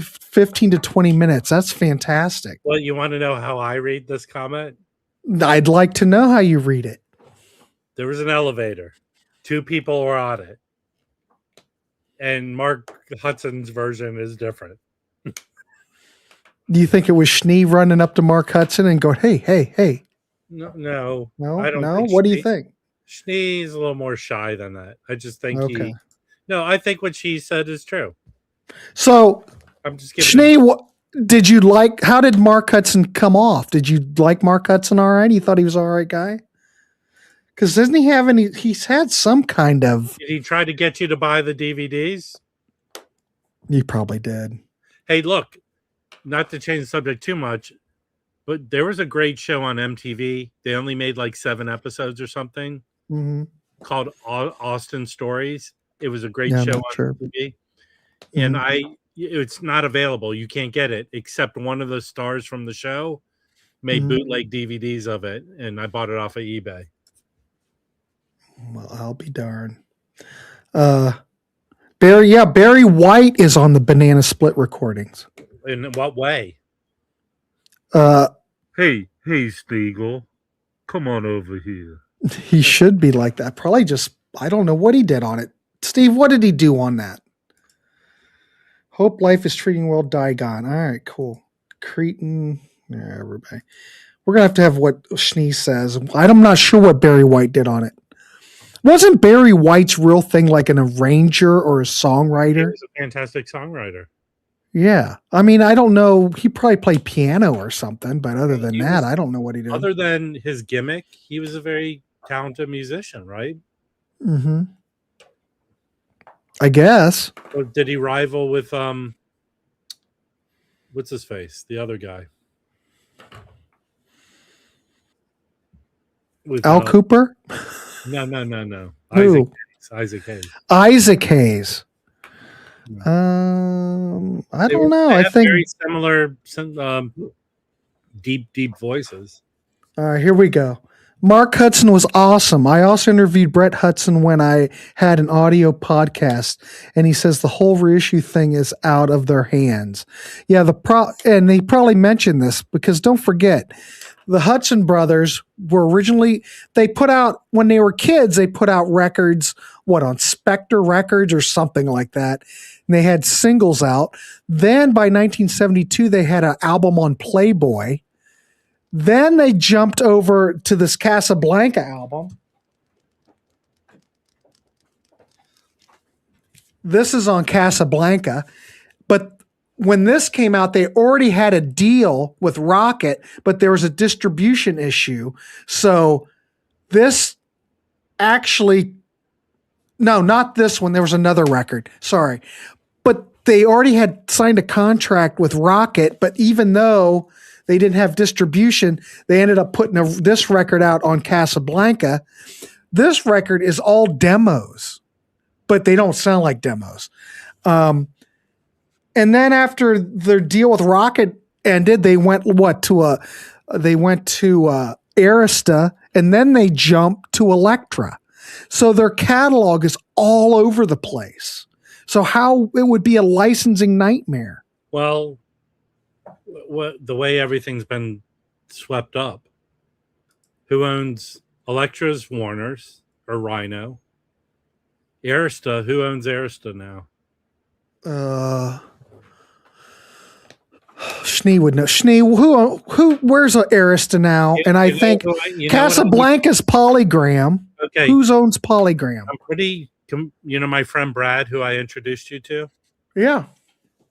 15 to 20 minutes. That's fantastic. Well, you want to know how I read this comment? I'd like to know how you read it. There was an elevator. 2 people were on it. And Mark Hudson's version is different. Do you think it was Schnee running up to Mark Hudson and going, hey? No. I don't know. What do you think? Schnee's a little more shy than that. I just think I think what she said is true. So, I'm just giving Schnee, how did Mark Hudson come off? Did you like Mark Hudson all right? You thought he was all right guy? Because doesn't he have he's had some kind of... Did he try to get you to buy the DVDs? He probably did. Hey, look, not to change the subject too much, but there was a great show on MTV. They only made like 7 episodes or something called Austin Stories. It was a great show on MTV. And it's not available. You can't get it, except one of the stars from the show made bootleg DVDs of it, and I bought it off of eBay. Well, I'll be darned. Barry White is on the Banana Split recordings. In what way? Hey, Spiegel, come on over here. He should be like that. Probably I don't know what he did on it. Steve, what did he do on that? Hope life is treating well, Digon. All right, cool. Cretin, everybody. We're going to have what Schnee says. I'm not sure what Barry White did on it. Wasn't Barry White's real thing like an arranger or a songwriter? He was a fantastic songwriter. Yeah. I mean, I don't know. He probably played piano or something, but other than that, I don't know what he did. Other than his gimmick, he was a very talented musician, right? Mm-hmm. I guess. Or did he rival with what's his face? The other guy. With Al Cooper? No. Who? Isaac Hayes. Isaac Hayes. I don't know. I think very similar, deep voices. All right, here we go. Mark Hudson was awesome. I also interviewed Brett Hudson when I had an audio podcast, and he says the whole reissue thing is out of their hands. Yeah, and they probably mentioned this because don't forget, the Hudson brothers were originally, when they were kids, they put out records, on Spectre Records or something like that. And they had singles out. Then by 1972, they had an album on Playboy. Then they jumped over to this Casablanca album. This is on Casablanca. But when this came out, they already had a deal with Rocket, but there was a distribution issue. So this actually, no, not this one. There was another record. Sorry. But they already had signed a contract with Rocket, but even though they didn't have distribution, they ended up putting this record out on Casablanca. This record is all demos, but they don't sound like demos. And then after their deal with Rocket ended, they went to Arista, and then they jumped to Elektra. So their catalog is all over the place. So how it would be a licensing nightmare. Well, the way everything's been swept up. Who owns Elektra's Warner's or Rhino? Arista. Who owns Arista now? Schnee would know. Schnee, who? Where's Arista now? And I think Casablanca's Polygram. Okay. Who owns Polygram? I'm pretty. My friend Brad, who I introduced you to. Yeah.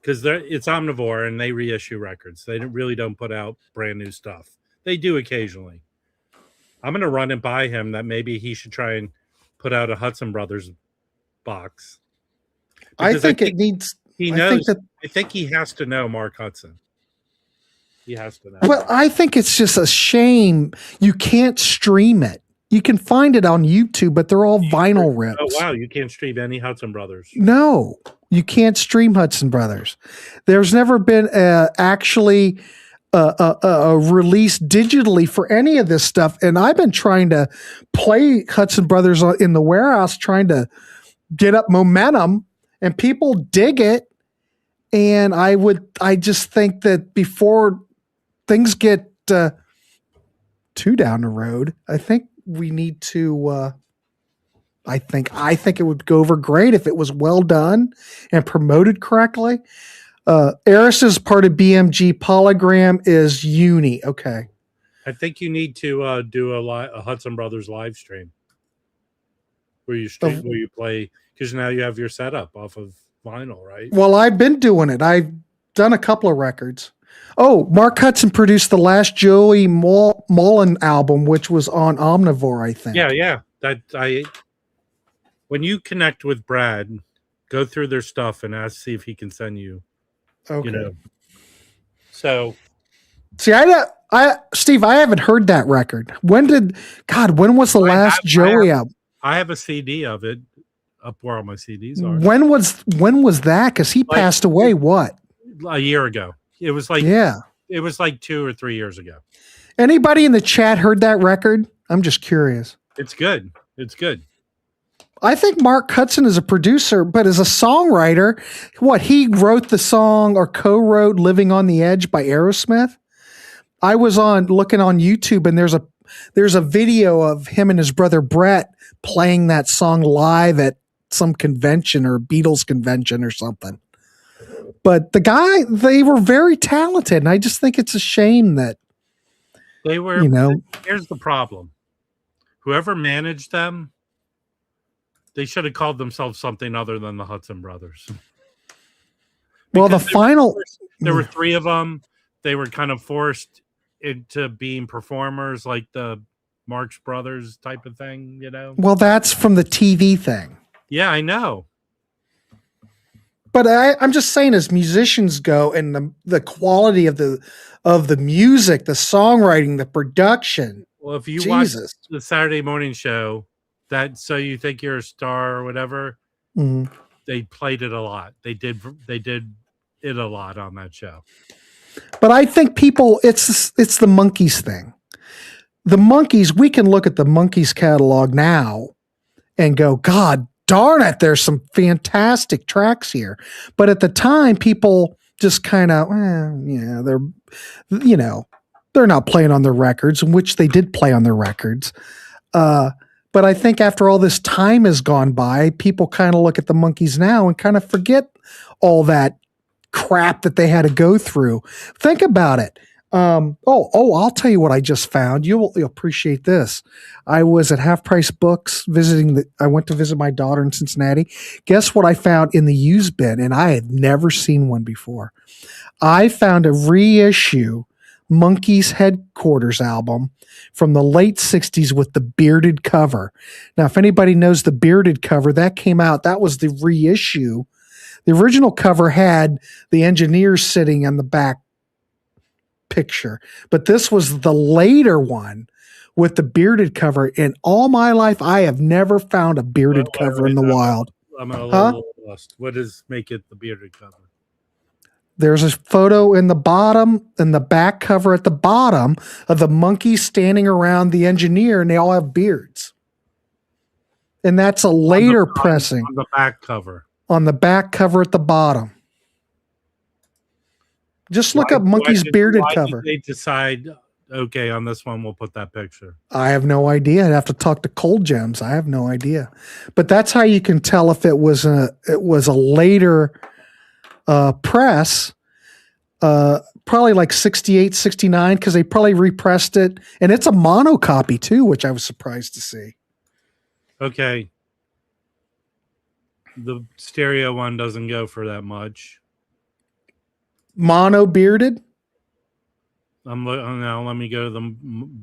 Because it's Omnivore and they reissue records. They really don't put out brand new stuff. They do occasionally. I'm going to run it by him that maybe he should try and put out a Hudson Brothers box. I think it needs. He knows. I think he has to know Mark Hudson. He has to know. Well, I think it's just a shame you can't stream it. You can find it on YouTube, but they're all vinyl rips. Oh, wow. You can't stream any Hudson Brothers. No, you can't stream Hudson Brothers. There's never been actually a release digitally for any of this stuff. And I've been trying to play Hudson Brothers in the Warehouse, trying to get up momentum, and people dig it. And I just think that before things get too down the road, I think we need to, I think it would go over great if it was well done and promoted correctly. Eris is part of BMG. Polygram is Uni. Okay. I think you need to do a Hudson Brothers live stream where you play, because now you have your setup off of vinyl, right? Well, I've been doing it. I've done a couple of records. Oh, Mark Hudson produced the last Joey Mullen album, which was on Omnivore, I think. Yeah. When you connect with Brad, go through their stuff and see if he can send you. Okay. So, see, Steve, I haven't heard that record. When was the last Joey album? I have a CD of it up where all my CDs are. When was that? Because he passed away. What? A year ago. It was like 2 or 3 years ago. Anybody in the chat heard that record? I'm just curious. It's good. I think Mark Hudson is a producer, but as a songwriter, he wrote the song or co-wrote "Living on the Edge" by Aerosmith. I was looking on YouTube, and there's a video of him and his brother Brett playing that song live at some convention or Beatles convention or something. But they were very talented, and I just think it's a shame that they were. Here's the problem: whoever managed them, they should have called themselves something other than the Hudson Brothers. Well, there were 3 of them. They were kind of forced into being performers, like the Marx Brothers type of thing, Well, that's from the TV thing. Yeah, I know. But I'm just saying, as musicians go, and the quality of the music, the songwriting, the production. Well, if you watch the Saturday morning show, that So You Think You're a Star or whatever, they played it a lot. They did it a lot on that show. But I think it's the Monkees thing. The Monkees, we can look at the Monkees catalog now and go, God darn it, there's some fantastic tracks here. But at the time, people just kind of, they're not playing on their records, which they did play on their records. But I think after all this time has gone by, people kind of look at the Monkees now and kind of forget all that crap that they had to go through. Think about it. I'll tell you what I just found. You'll appreciate this. I was at Half Price Books I went to visit my daughter in Cincinnati. Guess what I found in the used bin? And I had never seen one before. I found a reissue Monkees Headquarters album from the late 60s with the bearded cover. Now, if anybody knows the bearded cover, that came out. That was the reissue. The original cover had the engineers sitting on the back picture, but this was the later one with the bearded cover. In all my life, I have never found a bearded cover in the wild. I'm a little lost. What does make it the bearded cover? There's a photo in the bottom and the back cover at the bottom of the Monkees standing around the engineer, and they all have beards. And that's a later pressing on the back cover. On the back cover at the bottom. Just look up Monkees bearded cover. Did they decide okay on this one, we'll put that picture. I have no idea. I'd have to talk to Cold Gems. I have no idea. But that's how you can tell if it was a later press, probably like 68, 69, because they probably repressed it. And it's a mono copy too, which I was surprised to see. Okay. The stereo one doesn't go for that much. Mono bearded? Now let me go to the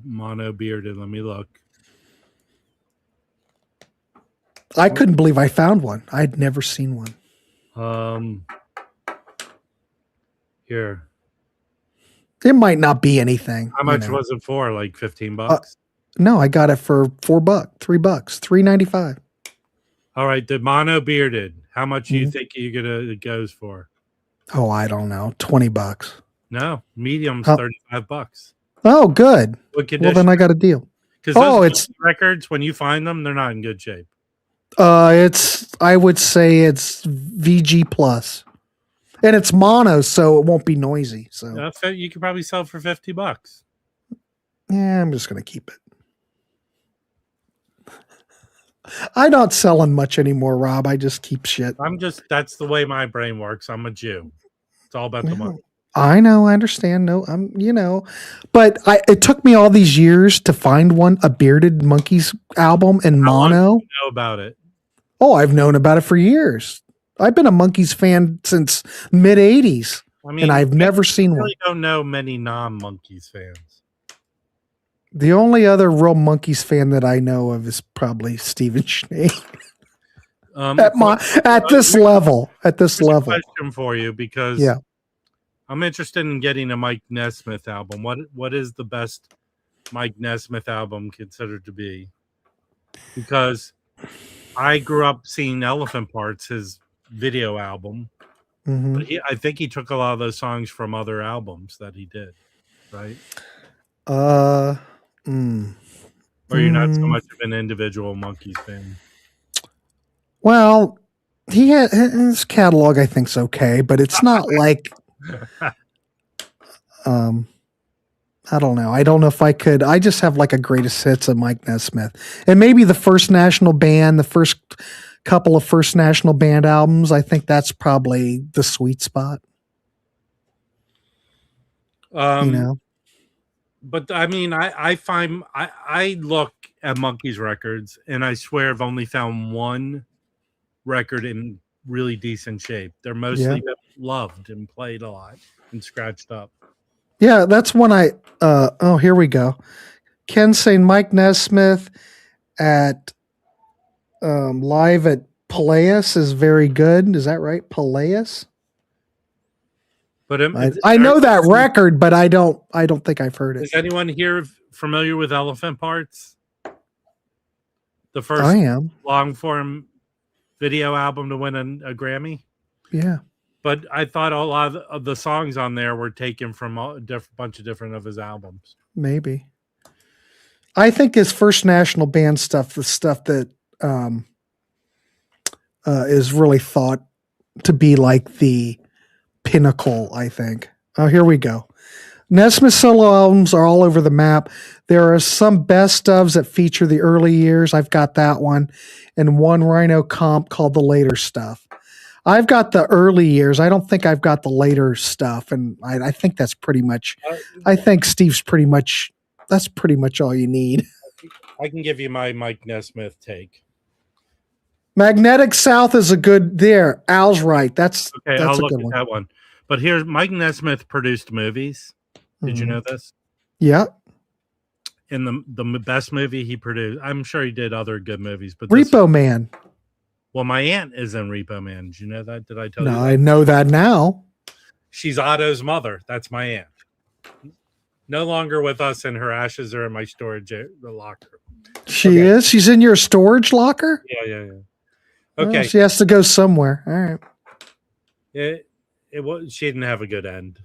mono bearded. Let me look. I couldn't believe I found one. I'd never seen one. Here. It might not be anything. How much was it for? Like $15? No, I got it for $4, $3, $3.95. All right, the mono bearded. How much do you think it goes for? Oh, I don't know. $20. No, medium's $35. Oh, good. What condition? Well, then I got a deal. Because it's records. When you find them, they're not in good shape. I would say it's VG plus, and it's mono, so it won't be noisy. So you could probably sell for $50. Yeah, I'm just gonna keep it. I'm not selling much anymore, Rob. I just keep shit. That's the way my brain works. I'm a Jew. It's all about the money. I know. I understand. No, but it took me all these years to find a Bearded Monkeys album in mono. How long do you know about it? Oh, I've known about it for years. I've been a Monkeys fan since mid '80s, and I've never seen one. I don't know many non-Monkeys fans. The only other real Monkeys fan that I know of is probably Stephen Schnee. At this level. Question for you, because I'm interested in getting a Mike Nesmith album. What is the best Mike Nesmith album considered to be? Because I grew up seeing Elephant Parts, his video album. Mm-hmm. But I think he took a lot of those songs from other albums that he did, right? Or you're not so much of an individual Monkeys fan? Well, he had his catalog, I think, is okay, but it's not like I don't know. I don't know if I could. I just have like a greatest hits of Mike Nesmith, and maybe the first National Band, the first couple of First National Band albums. I think that's probably the sweet spot. But I mean, I look at Monkeys records, and I swear I've only found one record in really decent shape. They're mostly loved and played a lot and scratched up. Yeah, that's when here we go. Ken saying Mike Nesmith at live at Peleus is very good. Is that right? Peleus? But I know that record, but I don't think I've heard it. Is anyone here familiar with Elephant Parts? The first long form video album to win a Grammy? Yeah. But I thought a lot of the songs on there were taken from a bunch of different of his albums. Maybe. I think his First National Band stuff, the stuff that is really thought to be like the pinnacle, I think. Oh, here we go. Nesmith solo albums are all over the map. There are some best ofs that feature the early years. I've got that one. And one Rhino comp called The Later Stuff. I've got the early years. I don't think I've got the later stuff. And I think that's pretty much, I think Steve's that's pretty much all you need. I can give you my Mike Nesmith take. Magnetic South is a good there. Al's right. That's I'll a look good at one. that one. But here's Mike Nesmith produced movies. Did you know this? Yeah. And the best movie he produced, I'm sure he did other good movies, but Repo Man. Well, my aunt is in Repo Man. Did you know that? Did I tell you? No, I know that now. She's Otto's mother. That's my aunt. No longer with us, and her ashes are in my storage locker. She is? She's in your storage locker? Yeah. Okay. Well, she has to go somewhere. All right. She didn't have a good end.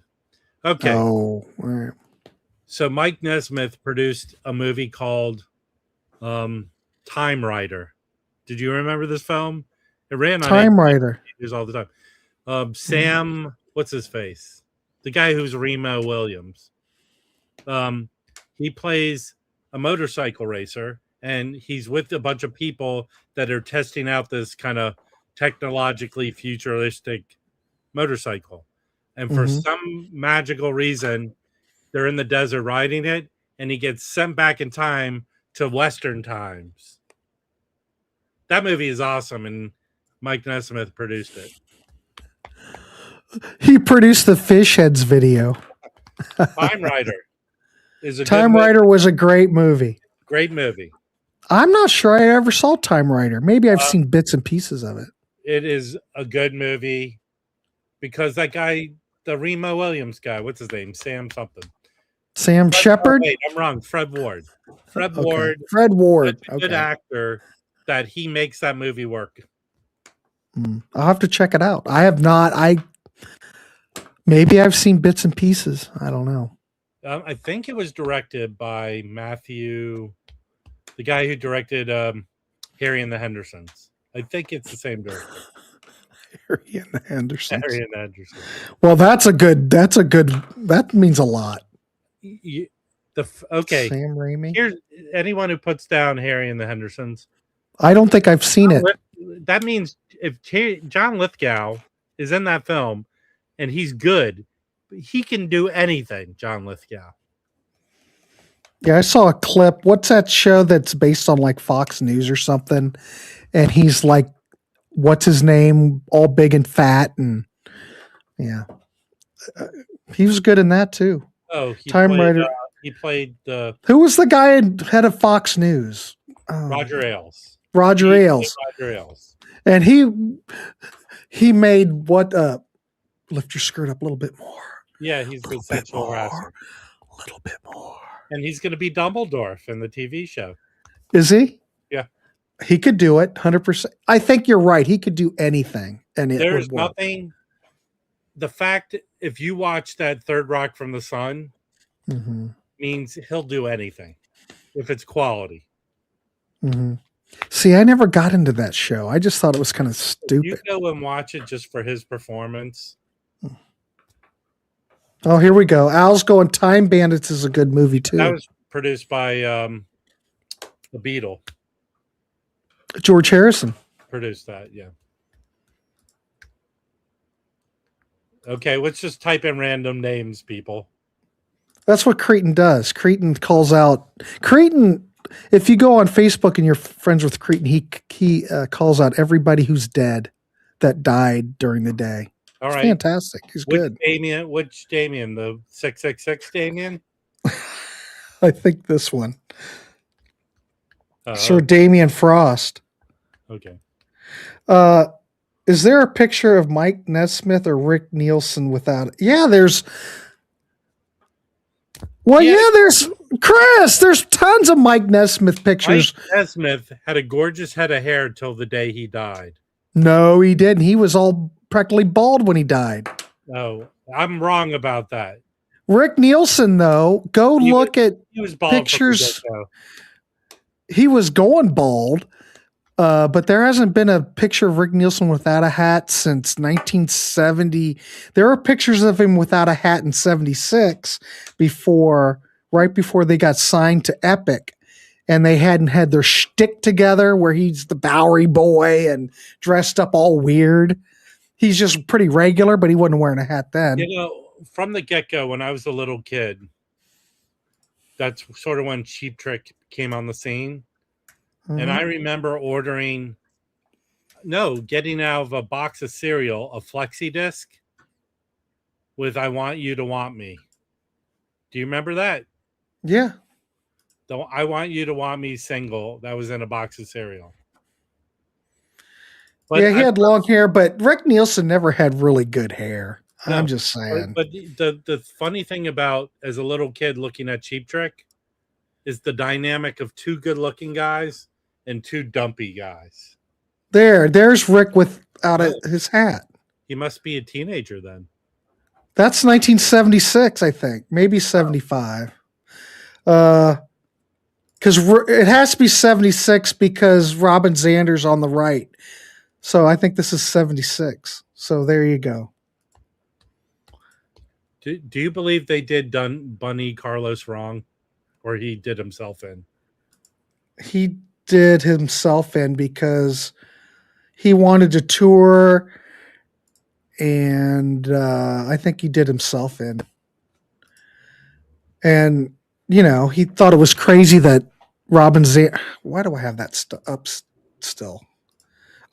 Okay. Oh, all right. So Mike Nesmith produced a movie called Time Rider. Did you remember this film? It ran on Time Rider all the time. Sam, what's his face? The guy who's Remo Williams. he plays a motorcycle racer, and he's with a bunch of people that are testing out this kind of technologically futuristic motorcycle. And for some magical reason, they're in the desert riding it, and he gets sent back in time to Western times. That movie is awesome, and Mike Nesmith produced it. He produced the Fish Heads video. Time Rider is a Time good Rider movie. was a great movie. Great movie. I'm not sure I ever saw Time Rider. Maybe I've seen bits and pieces of it. It is a good movie because that guy, the Remo Williams guy, what's his name? Sam something. Sam Shepard? Wait, I'm wrong. Fred Ward. Fred Okay. Ward. Fred Ward. Such a good actor that he makes that movie work. I'll have to check it out. I have not. Maybe I've seen bits and pieces. I don't know. I think it was directed by Matthew, the guy who directed Harry and the Hendersons. I think it's the same director. Harry and the Hendersons. Harry and the Hendersons. Well, that means a lot. Okay. Sam Raimi. Here's anyone who puts down Harry and the Hendersons. I don't think I've seen it. That means if John Lithgow is in that film and he's good, he can do anything, John Lithgow. Yeah, I saw a clip. What's that show that's based on like Fox News or something? And he's like, what's his name? All big and fat. And yeah, he was good in that too. Oh, he played the Who was the guy head of Fox News? Roger Ailes. Roger Ailes. Roger Ailes. And he made what? Lift your skirt up a little bit more. Yeah, he's the sexual harasser. A little bit more. And he's going to be Dumbledore in the TV show. Is he? Yeah. He could do it 100%. I think you're right. He could do anything. And there's nothing. The fact, if you watch that Third Rock from the Sun, means he'll do anything if it's quality. See, I never got into that show. I just thought it was kind of stupid. You go and watch it just for his performance. Oh, here we go. Al's going Time Bandits is a good movie too. That was produced by the Beatle. George Harrison Produced that, yeah. Okay, let's just type in random names, people. That's what Cretan does. Cretan calls out Cretan. If you go on Facebook and you're friends with Cretan, he calls out everybody who's dead that died during the day. All it's right, fantastic. He's good. Which Damien? The 666 Damien? I think this one. Sir Damien Frost. Okay. Is there a picture of Mike Nesmith or Rick Nielsen without it? Yeah, there's. Well, yeah, there's Chris. There's tons of Mike Nesmith pictures. Mike Nesmith had a gorgeous head of hair till the day he died. No, he didn't. He was all practically bald when he died. No, I'm wrong about that. Rick Nielsen, though, look at pictures. He was going bald, but there hasn't been a picture of Rick Nielsen without a hat since 1970. There are pictures of him without a hat in 76 right before they got signed to Epic. And they hadn't had their shtick together where he's the Bowery boy and dressed up all weird. He's just pretty regular, but he wasn't wearing a hat then. You know, from the get-go, when I was a little kid, that's sort of when Cheap Trick came on the scene. And I remember getting out of a box of cereal, a flexi disc with I Want You to Want Me. Do you remember that? Yeah. The I Want You to Want Me single that was in a box of cereal. But yeah, he had long hair, but Rick Nielsen never had really good hair. No, I'm just saying. But the funny thing about as a little kid looking at Cheap Trick is the dynamic of two good-looking guys and two dumpy guys. There's Rick without his hat. He must be a teenager then. That's 1976, I think. Maybe 75. Because it has to be 76 because Robin Zander's on the right. So I think this is 76. So there you go. Do you believe they did Bunny Carlos wrong? or he did himself in? He did himself in because he wanted to tour, and I think he did himself in. And, he thought it was crazy that Robin Zander... Why do I have that up still?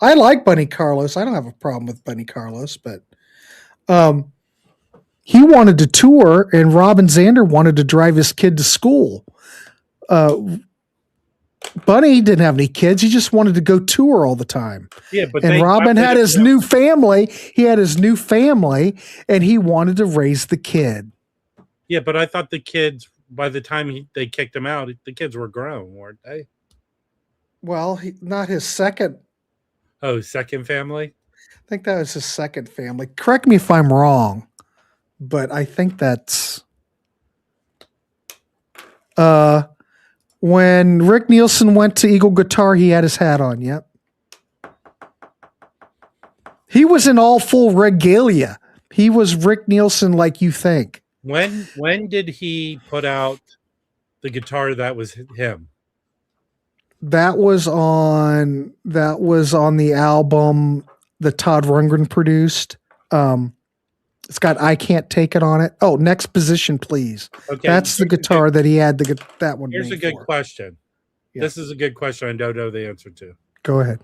I like Bunny Carlos. I don't have a problem with Bunny Carlos, but he wanted to tour, and Robin Zander wanted to drive his kid to school. Bunny didn't have any kids. He just wanted to go tour all the time. Yeah, but Robin had his new family. He had his new family, and he wanted to raise the kid. Yeah, but I thought the kids, by the time they kicked him out, the kids were grown, weren't they? Well, not his second. Oh, second family? I think that was his second family. Correct me if I'm wrong, but I think that's... When Rick Nielsen went to Eagle Guitar, he had his hat on. Yep. He was in all full regalia. He was Rick Nielsen like you think. When did he put out the guitar that was him? That was on the album that Todd Rundgren produced. It's got "I Can't Take It" on it. Oh, Next Position, Please. Okay, that's the guitar that he had that one. Here's a good question. Yeah. This is a good question I don't know the answer to. Go ahead.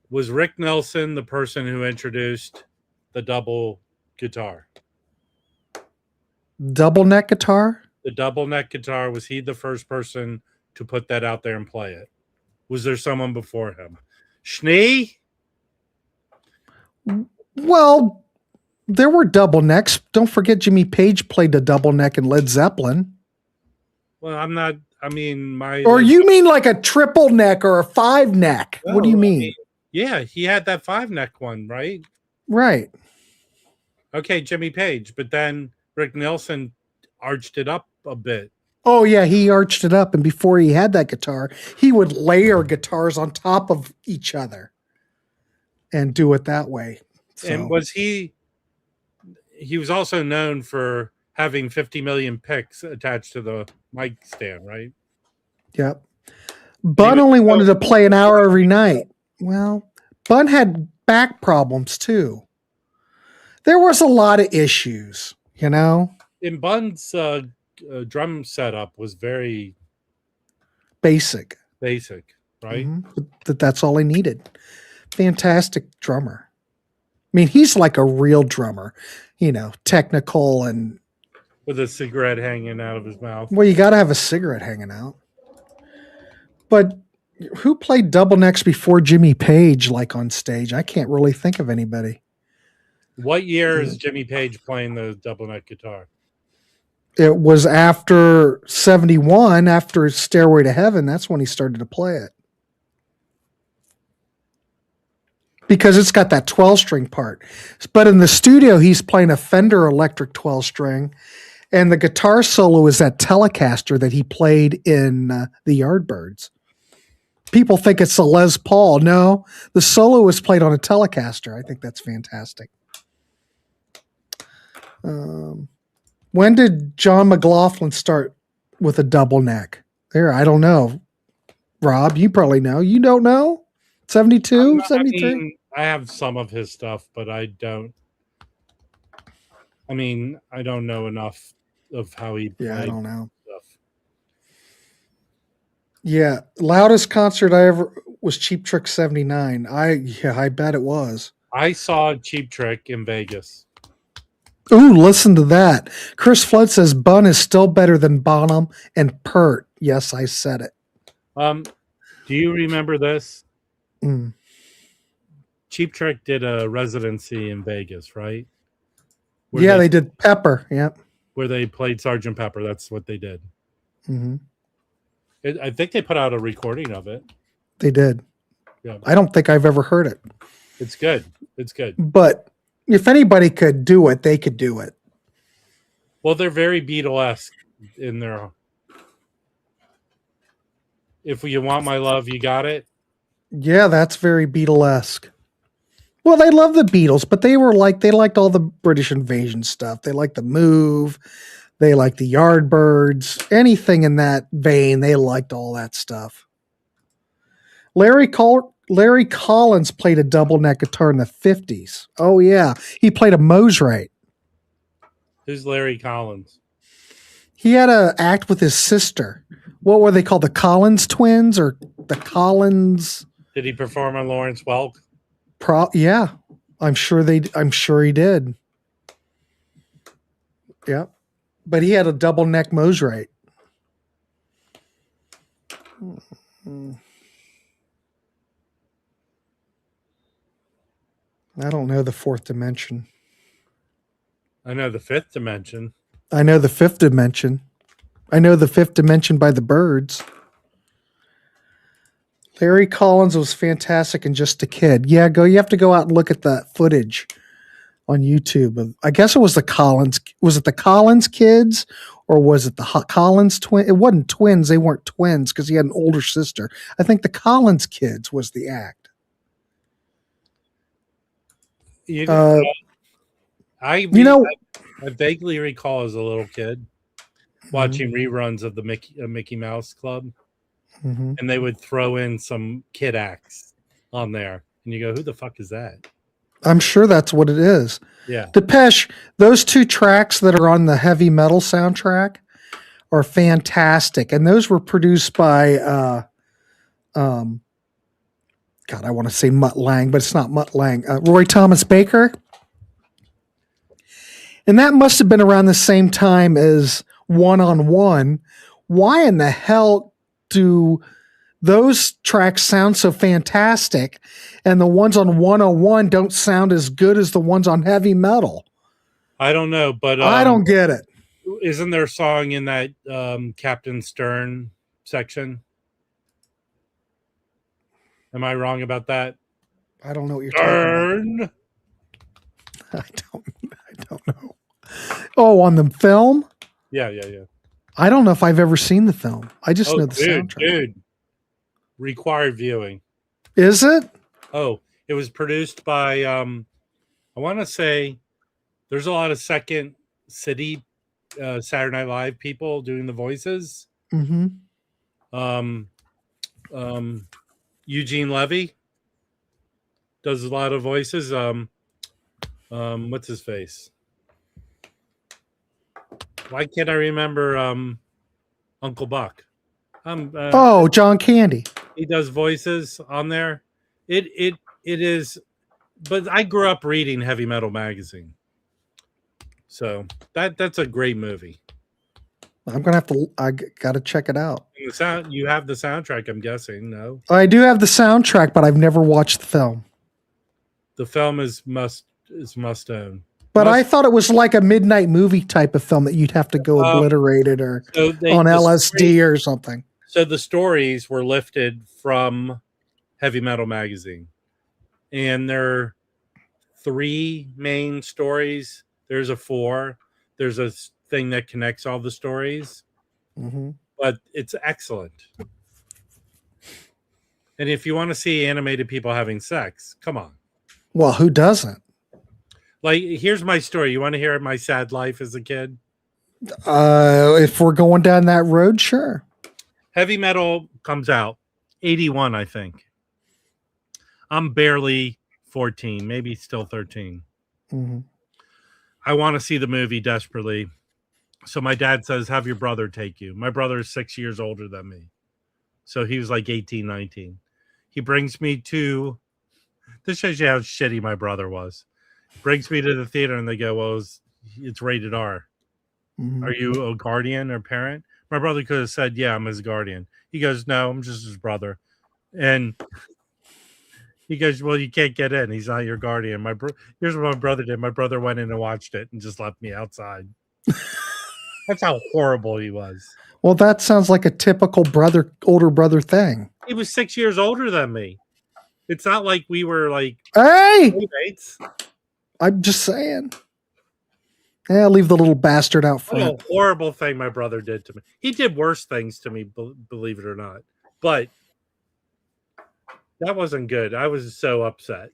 Was Rick Nielsen the person who introduced the double guitar? Double neck guitar? The double neck guitar, was he the first person to put that out there and play it? Was there someone before him? Schnee? Well, there were double necks. Don't forget Jimmy Page played a double neck in Led Zeppelin. Well, Or you mean like a triple neck or a five neck? No, what do you mean? Yeah, he had that five neck one, right? Right. Okay, Jimmy Page, but then Rick Nielsen arched it up a bit. Oh, yeah, he arched it up, and before he had that guitar, he would layer guitars on top of each other and do it that way. So. And was he was also known for having 50 million picks attached to the mic stand, right? Yep. Bun only wanted to play an hour every night. Well, Bun had back problems, too. There was a lot of issues, In Bun's drum setup was very basic, right? Mm-hmm. That's all he needed. Fantastic drummer. I mean, he's like a real drummer, technical and with a cigarette hanging out of his mouth. Well, you got to have a cigarette hanging out. But who played double necks before Jimmy Page, like on stage? I can't really think of anybody. What year is Jimmy Page playing the double neck guitar? It was after 71, after Stairway to Heaven. That's when he started to play it. Because it's got that 12-string part. But in the studio, he's playing a Fender electric 12-string. And the guitar solo is that Telecaster that he played in the Yardbirds. People think it's a Les Paul. No, the solo was played on a Telecaster. I think that's fantastic. When did John McLaughlin start with a double neck? I don't know. Rob, you probably know. You don't know? 72, 73? I have some of his stuff, but I don't. I don't know enough of how he played. Yeah, I don't know. Stuff. Yeah, loudest concert I ever was Cheap Trick 79. I bet it was. I saw Cheap Trick in Vegas. Ooh, listen to that. Chris Flood says Bun is still better than Bonham and Pert. Yes, I said it. Do you remember this? Mm. Cheap Trick did a residency in Vegas, right? They did Pepper. Yep. Where they played Sgt. Pepper. That's what they did. Mm-hmm. I think they put out a recording of it. They did. Yeah. I don't think I've ever heard it. It's good. It's good. But if anybody could do it, they could do it. Well, they're very Beatle-esque in their... If you want my love, you got it. Yeah, that's very Beatle-esque. Well, they love the Beatles, but they liked all the British invasion stuff. They liked the Move. They liked the Yardbirds, anything in that vein. They liked all that stuff. Larry Collins played a double neck guitar in the 50s. Oh, yeah. He played a Mosrite. Who's Larry Collins? He had an act with his sister. What were they called? The Collins twins or the Collins? Did he perform on Lawrence Welk? Yeah. I'm sure he did. Yeah. But he had a double neck Mosrite. I don't know the fourth dimension. I know the fifth dimension. I know the fifth dimension. I know the fifth dimension by the Birds. Larry Collins was fantastic and just a kid. Yeah, you have to go out and look at the footage on YouTube. I guess it was the Collins. Was it the Collins kids or was it the Collins twin? It wasn't twins. They weren't twins because he had an older sister. I think the Collins kids was the act. I vaguely recall as a little kid watching reruns of the Mickey Mouse Club, and they would throw in some kid acts on there, and you go, "Who the fuck is that?" I'm sure that's what it is. Yeah, Depeche. Those two tracks that are on the heavy metal soundtrack are fantastic, and those were produced by God, I want to say Mutt Lange, but it's not Mutt Lange. Roy Thomas Baker. And that must have been around the same time as One on One. Why in the hell do those tracks sound so fantastic and the ones on 101 don't sound as good as the ones on heavy metal? I don't know, but I don't get it. Isn't there a song in that Captain Stern section? Am I wrong about that? I don't know what you're talking about. I don't know. Oh, on the film? Yeah. I don't know if I've ever seen the film. I just know the soundtrack. Dude. Required viewing. Is it? Oh, it was produced by I want to say there's a lot of Second City Saturday Night Live people doing the voices. Eugene Levy does a lot of voices. What's his face? Why can't I remember Uncle Buck? John Candy. He does voices on there. It is, but I grew up reading Heavy Metal magazine, so that's a great movie. I'm gonna have to. I gotta check it out. You have the soundtrack, I'm guessing. No, I do have the soundtrack, but I've never watched the film. The film is must own. But I thought it was like a midnight movie type of film that you'd have to go obliterate it or on LSD or something. So the stories were lifted from Heavy Metal magazine, and there are 3 main stories. There's a 4. There's a thing that connects all the stories, but it's excellent. And if you want to see animated people having sex, come on. Well, who doesn't? Like, here's my story. You want to hear my sad life as a kid? If we're going down that road, sure. Heavy Metal comes out 81, I think. I'm barely 14, maybe still 13. I want to see the movie desperately. So my dad says, have your brother take you. My brother is 6 years older than me. So he was like 18, 19. He brings me to, this shows you how shitty my brother was. Brings me to the theater and they go, well, it's rated R. Are you a guardian or parent? My brother could have said, yeah, I'm his guardian. He goes, no, I'm just his brother. And he goes, well, you can't get in. He's not your guardian. Here's what my brother did. My brother went in and watched it and just left me outside. That's how horrible he was. Well, that sounds like a typical older brother thing. He was 6 years older than me. It's not like we were like, hey, roommates. I'm just saying. Yeah, leave the little bastard out front. What a horrible thing my brother did to me. He did worse things to me, believe it or not. But that wasn't good. I was so upset.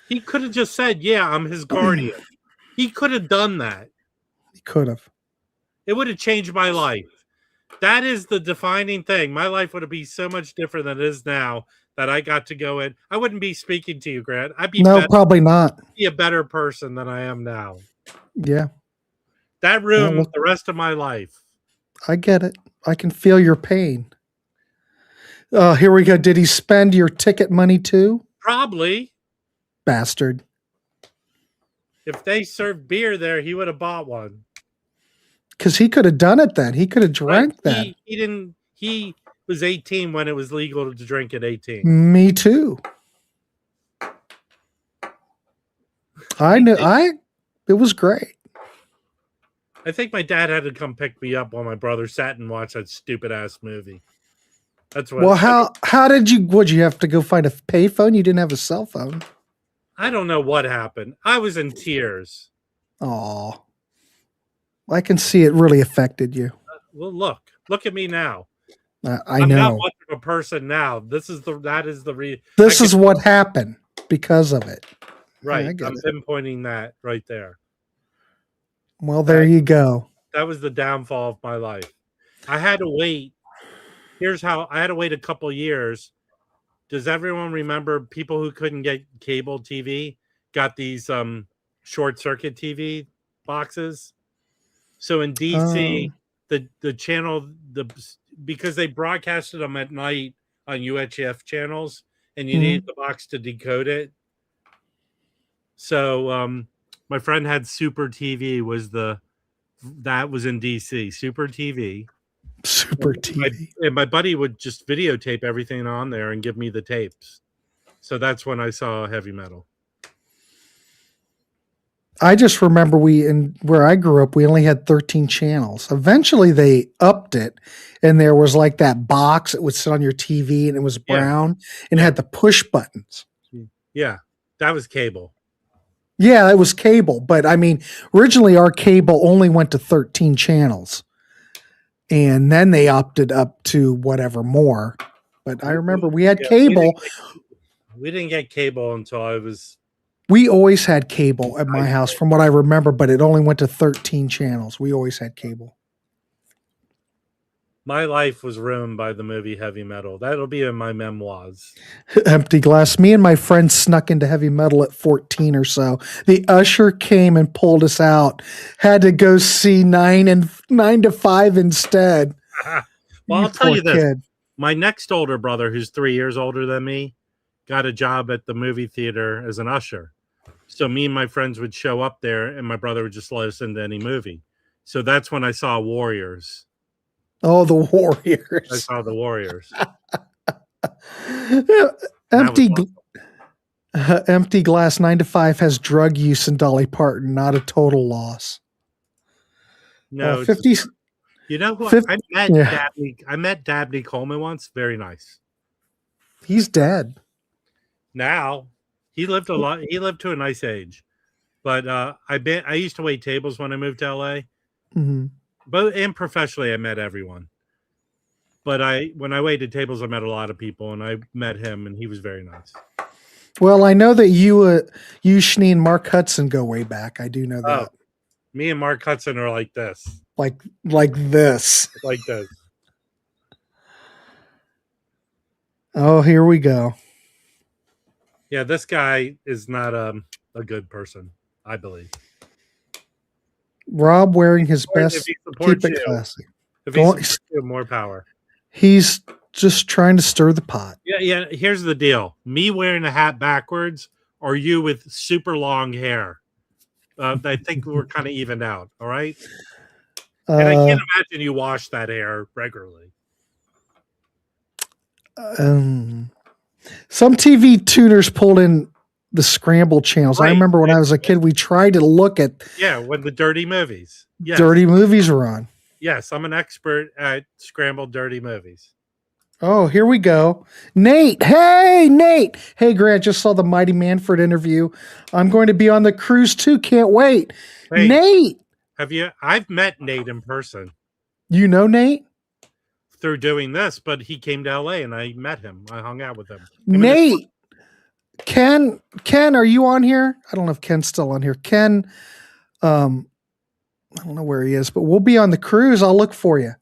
He could have just said, yeah, I'm his guardian. He could have done that. He could have. It would have changed my life. That is the defining thing. My life would be so much different than it is now that I got to go in. I wouldn't be speaking to you, Grant. I'd be Probably not. Be a better person than I am now. Yeah. That ruined the rest of my life. I get it. I can feel your pain. Here we go. Did he spend your ticket money too? Probably. Bastard. If they served beer there, he would have bought one. Because he could have done it then. He could have drank that. He didn't. He was 18 when it was legal to drink at 18. Me too. I knew. It was great. I think my dad had to come pick me up while my brother sat and watched that stupid ass movie. That's what. Well, how did you? Would you have to go find a payphone? You didn't have a cell phone. I don't know what happened. I was in tears. Oh, I can see it really affected you. Well, look at me now. I know. Not much of a person now. This is what happened because of it. Right. Yeah, I'm pinpointing that right there. Well, there you go. That was the downfall of my life. I had to wait. Here's how I had to wait a couple years. Does everyone remember people who couldn't get cable TV got these short circuit TV boxes? So in DC, the channel, because they broadcasted them at night on UHF channels, and you needed the box to decode it. So my friend had Super TV that was in DC. Super TV. Super TV. And my buddy would just videotape everything on there and give me the tapes. So that's when I saw heavy metal. I just remember where I grew up, we only had 13 channels. Eventually they upped it, and there was like that box that would sit on your TV, and it was brown and had the push buttons. Yeah, that was cable. Yeah, it was cable. But I mean, originally our cable only went to 13 channels. And then they opted up to whatever more. But I remember we had cable. We didn't get cable until we always had cable at my house from what I remember, but it only went to 13 channels. We always had cable. My life was ruined by the movie Heavy Metal. That'll be in my memoirs. Empty glass. Me and my friends snuck into heavy metal at 14 or so. The usher came and pulled us out. Had to go see 9 to 5 instead. Well, I'll tell you this. Kid. My next older brother, who's 3 years older than me, got a job at the movie theater as an usher. So me and my friends would show up there, and my brother would just let us into any movie. So that's when I saw Warriors. Oh, the Warriors. I saw the Warriors. Empty glass 9 to 5 has drug use in Dolly Parton, not a total loss. No, 50. You know who 50, I met Dabney Coleman once. Very nice. He's dead. Now he lived a lot. He lived to a nice age, but I used to wait tables when I moved to LA. Mm-hmm. But professionally, I met everyone. But when I waited tables, I met a lot of people, and I met him, and he was very nice. Well, I know that you, Schnee, and Mark Hudson go way back. I do know that. Me and Mark Hudson are like this. Like this. Like this. Oh, here we go. Yeah, this guy is not a good person, I believe. Rob wearing his best. Keep it classy. If he supports you, more power. He's just trying to stir the pot. Yeah. Here's the deal: me wearing a hat backwards, or you with super long hair. I think we're kind of evened out. All right. And I can't imagine you wash that hair regularly. Some TV tuners pulled in the scramble channels. Right. I remember when I was a kid, we tried to look at when the dirty movies. Yes. Dirty movies were on. Yes, I'm an expert at scrambled dirty movies. Oh, here we go. Nate. Hey, Nate. Hey, Grant, just saw the Mighty Manfred interview. I'm going to be on the cruise too. Can't wait. Hey, Nate. I've met Nate in person. You know Nate? Through doing this, but he came to LA and I met him. I hung out with him. Nate. Ken, are you on here? I don't know if Ken's still on here. Ken, I don't know where he is, but we'll be on the cruise. I'll look for you.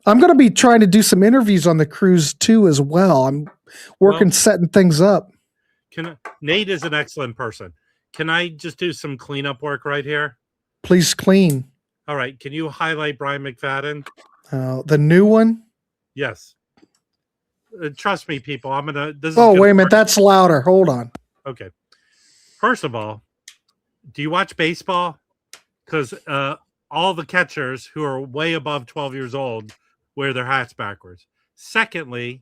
I'm going to be trying to do some interviews on the cruise too as well. I'm working, setting things up. Nate is an excellent person. Can I just do some cleanup work right here? Please clean. All right. Can you highlight Brian McFadden? The new one? Yes. Trust me, people. I'm gonna. Wait a minute. That's louder. Hold on. Okay. First of all, do you watch baseball? Because all the catchers who are way above 12 years old wear their hats backwards. Secondly,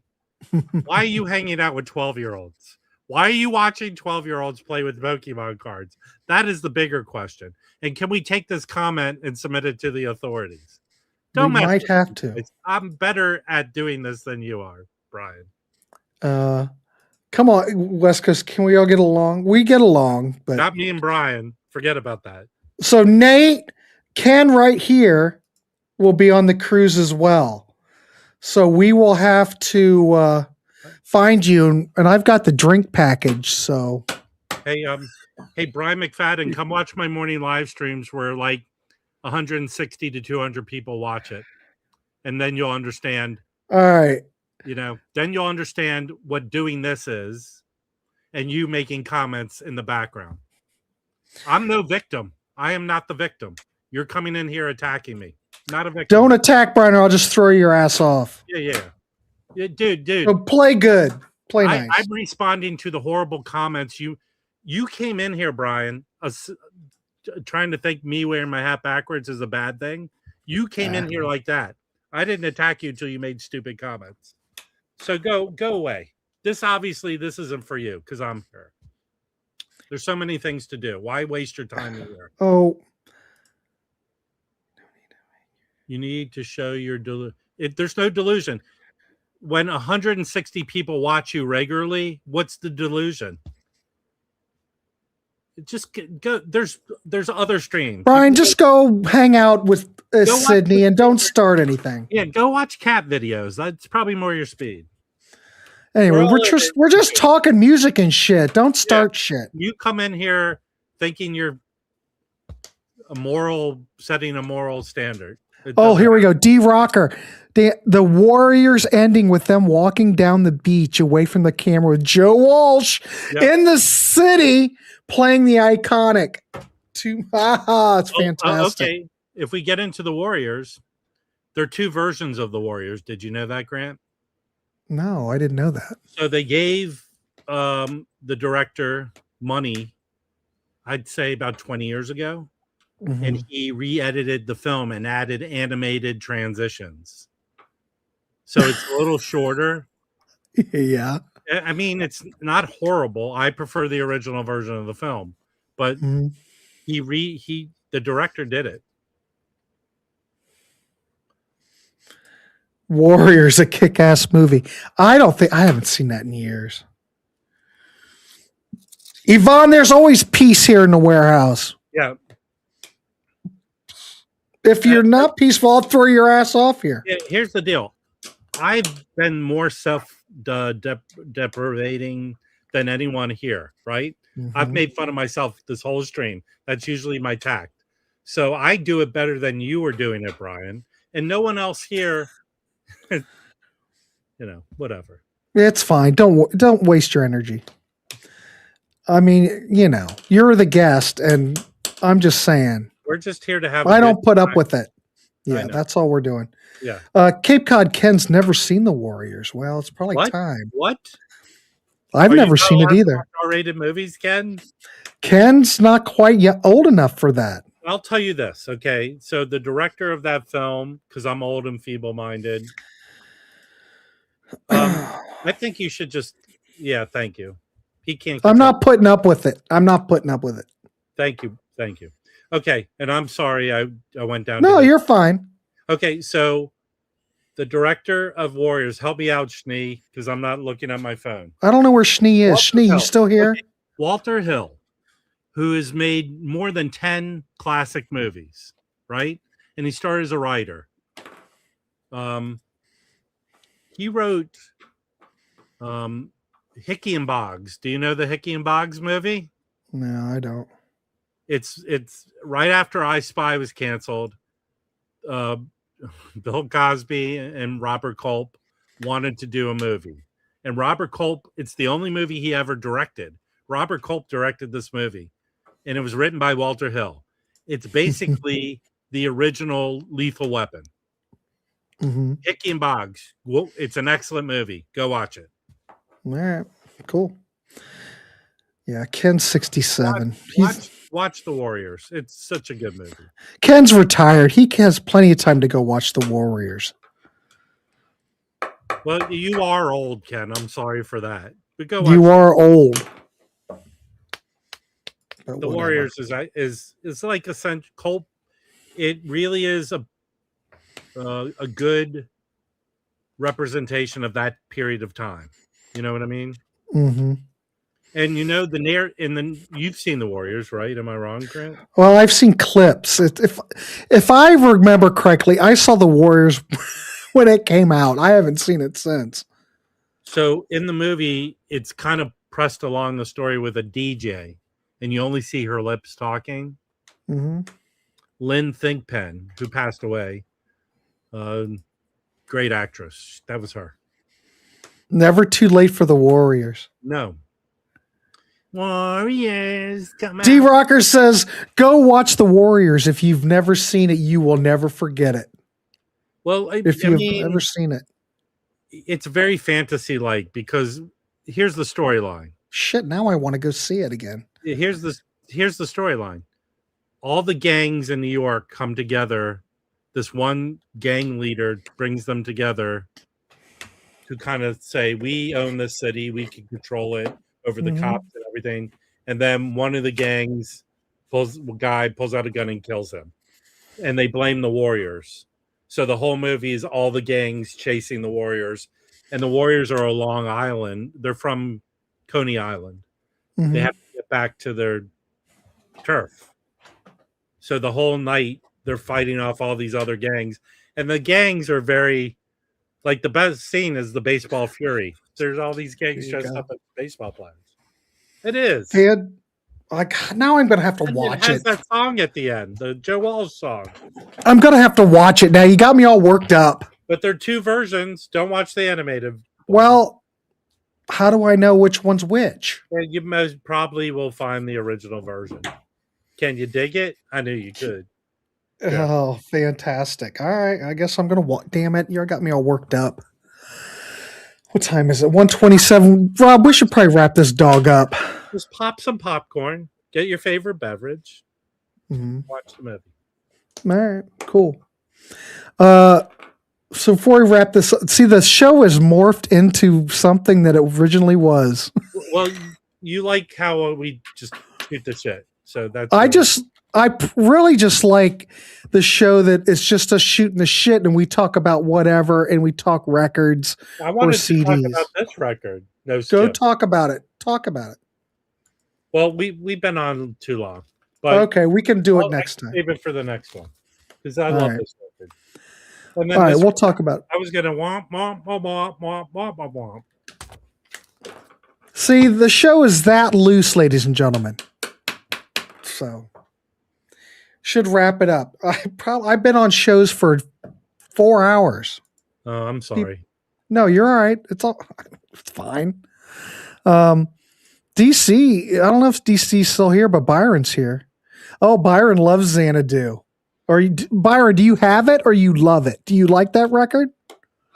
why are you hanging out with 12-year-olds? Why are you watching 12-year-olds play with Pokemon cards? That is the bigger question. And can we take this comment and submit it to the authorities? We might have to. I'm better at doing this than you are, Brian. Come on, West Coast. Can we all get along? We get along, but not me and Brian. Forget about that. So Nate, Ken right here will be on the cruise as well. So we will have to find you, and I've got the drink package. So hey, Brian McFadden, come watch my morning live streams where like 160 to 200 people watch it, and then you'll understand. All right. Then you'll understand what doing this is, and you making comments in the background. I'm no victim. I am not the victim. You're coming in here attacking me. Not a victim. Don't attack Brian, or I'll just throw your ass off. Yeah, dude. So play good. Play nice. I'm responding to the horrible comments. You came in here, Brian, trying to think me wearing my hat backwards is a bad thing. You came in here like that. I didn't attack you until you made stupid comments. So go away. This isn't for you because I'm here. There's so many things to do. Why waste your time here? Oh. You need to show your there's no delusion. When 160 people watch you regularly, what's the delusion? Just go. There's other streams. Brian, just go hang out with Sydney and don't start anything. Yeah, go watch cat videos. That's probably more your speed. Anyway, we're just talking music and shit. Don't start shit. You come in here thinking you're setting a moral standard. Here we go. D Rocker. The Warriors ending with them walking down the beach away from the camera with Joe Walsh in the city playing the iconic. It's fantastic. Okay. If we get into the Warriors, there are two versions of the Warriors. Did you know that, Grant? No, I didn't know that. So they gave the director money, I'd say about 20 years ago, and he re-edited the film and added animated transitions. So it's a little shorter. Yeah. I mean, it's not horrible. I prefer the original version of the film, but the director did it. Warriors, a kick-ass movie. I haven't seen that in years. Yvonne, there's always peace here in the warehouse. Yeah. If you're not peaceful, I'll throw your ass off here. Here's the deal. I've been more self-deprecating than anyone here, right? I've made fun of myself this whole stream. That's usually my tact. So I do it better than you were doing it, Brian. And no one else here... whatever. It's fine. Don't waste your energy. I mean, you're the guest, and I'm just saying. We're just here to have. I don't put up with it. Yeah, that's all we're doing. Yeah. Cape Cod Ken's never seen the Warriors. Well, it's probably time. What? I've never seen it either. R-rated movies, Ken? Ken's not quite yet old enough for that. I'll tell you this, okay? So the director of that film, because I'm old and feeble-minded, I think you should just, thank you. He can't. I'm not putting up with it. Thank you. Okay, and I'm sorry I went down. No, you're fine. Okay, so the director of Warriors, help me out, Schnee, because I'm not looking at my phone. I don't know where Schnee is. Schnee, you still here? Okay. Walter Hill, who has made more than 10 classic movies, right? And he started as a writer. He wrote Hickey and Boggs. Do you know the Hickey and Boggs movie? No, I don't. It's right after I Spy was canceled. Bill Cosby and Robert Culp wanted to do a movie. And Robert Culp, it's the only movie he ever directed. Robert Culp directed this movie, and it was written by Walter Hill. It's basically the original Lethal Weapon. Hickey and Boggs. Well, it's an excellent movie. Go watch it. All right, cool. Yeah, Ken's 67. Watch The Warriors. It's such a good movie. Ken's retired. He has plenty of time to go watch The Warriors. Well, you are old, Ken. I'm sorry for that. But go watch You are old. But The whatever. Warriors is like a Culp. It really is a good representation of that period of time. You know what I mean? Mm-hmm. And you know you've seen The Warriors, right? Am I wrong, Grant? Well, I've seen clips. If I remember correctly, I saw The Warriors when it came out. I haven't seen it since. So in the movie, it's kind of pressed along the story with a DJ, and you only see her lips talking. Mm-hmm. Lynn Thinkpen, who passed away, great actress. That was her. Never too late for The Warriors. No. Warriors, come out. D-Rocker says, go watch The Warriors. If you've never seen it, you will never forget it. Well, If you've ever seen it. It's very fantasy-like because here's the storyline. Shit, now I want to go see it again. Here's the storyline. All the gangs in New York come together. This one gang leader brings them together to kind of say, we own this city, we can control it over the cops and everything. And then one of the gangs pulls out a gun and kills him. And they blame the Warriors. So the whole movie is all the gangs chasing the Warriors. And the Warriors are a Long Island. They're from Coney Island. Mm-hmm. They have to get back to their turf. So the whole night they're fighting off all these other gangs. And the gangs are very, like, the best scene is the baseball fury. There's all these gangs dressed up as baseball players. It is. Ted, now I'm going to have to watch it. Has it. that song at the end, the Joe Walsh song. I'm going to have to watch it now. You got me all worked up. But there are two versions. Don't watch the animated. Well, how do I know which one's which? And you most probably will find the original version. Can you dig it? I knew you could. Yeah. Oh, fantastic. All right. I guess I'm going to watch. Damn it. You got me all worked up. What time is it? 1:27. Rob, we should probably wrap this dog up. Just pop some popcorn. Get your favorite beverage. Mm-hmm. Watch the movie. All right. Cool. So before we wrap this up, see, the show has morphed into something that it originally was. Well, you like how we just shoot the shit. So that's I really just like the show that it's just us shooting the shit and we talk about whatever and we talk records I wanted or CDs. to talk about this record. No, Go skip. talk about it. Talk about it. Well, we've been on too long. But Okay, we can do it next time. Save it for the next one because I All love right. this record. And then All right, this we'll talk about it. I was gonna womp womp womp womp womp womp womp womp. See, the show is that loose, ladies and gentlemen. So should wrap it up. I've been on shows for 4 hours. Oh, I'm sorry. No, you're all right. It's fine. DC, I don't know if DC's still here, but Byron's here. Oh, Byron loves Xanadu. Byron, do you have it or you love it? Do you like that record?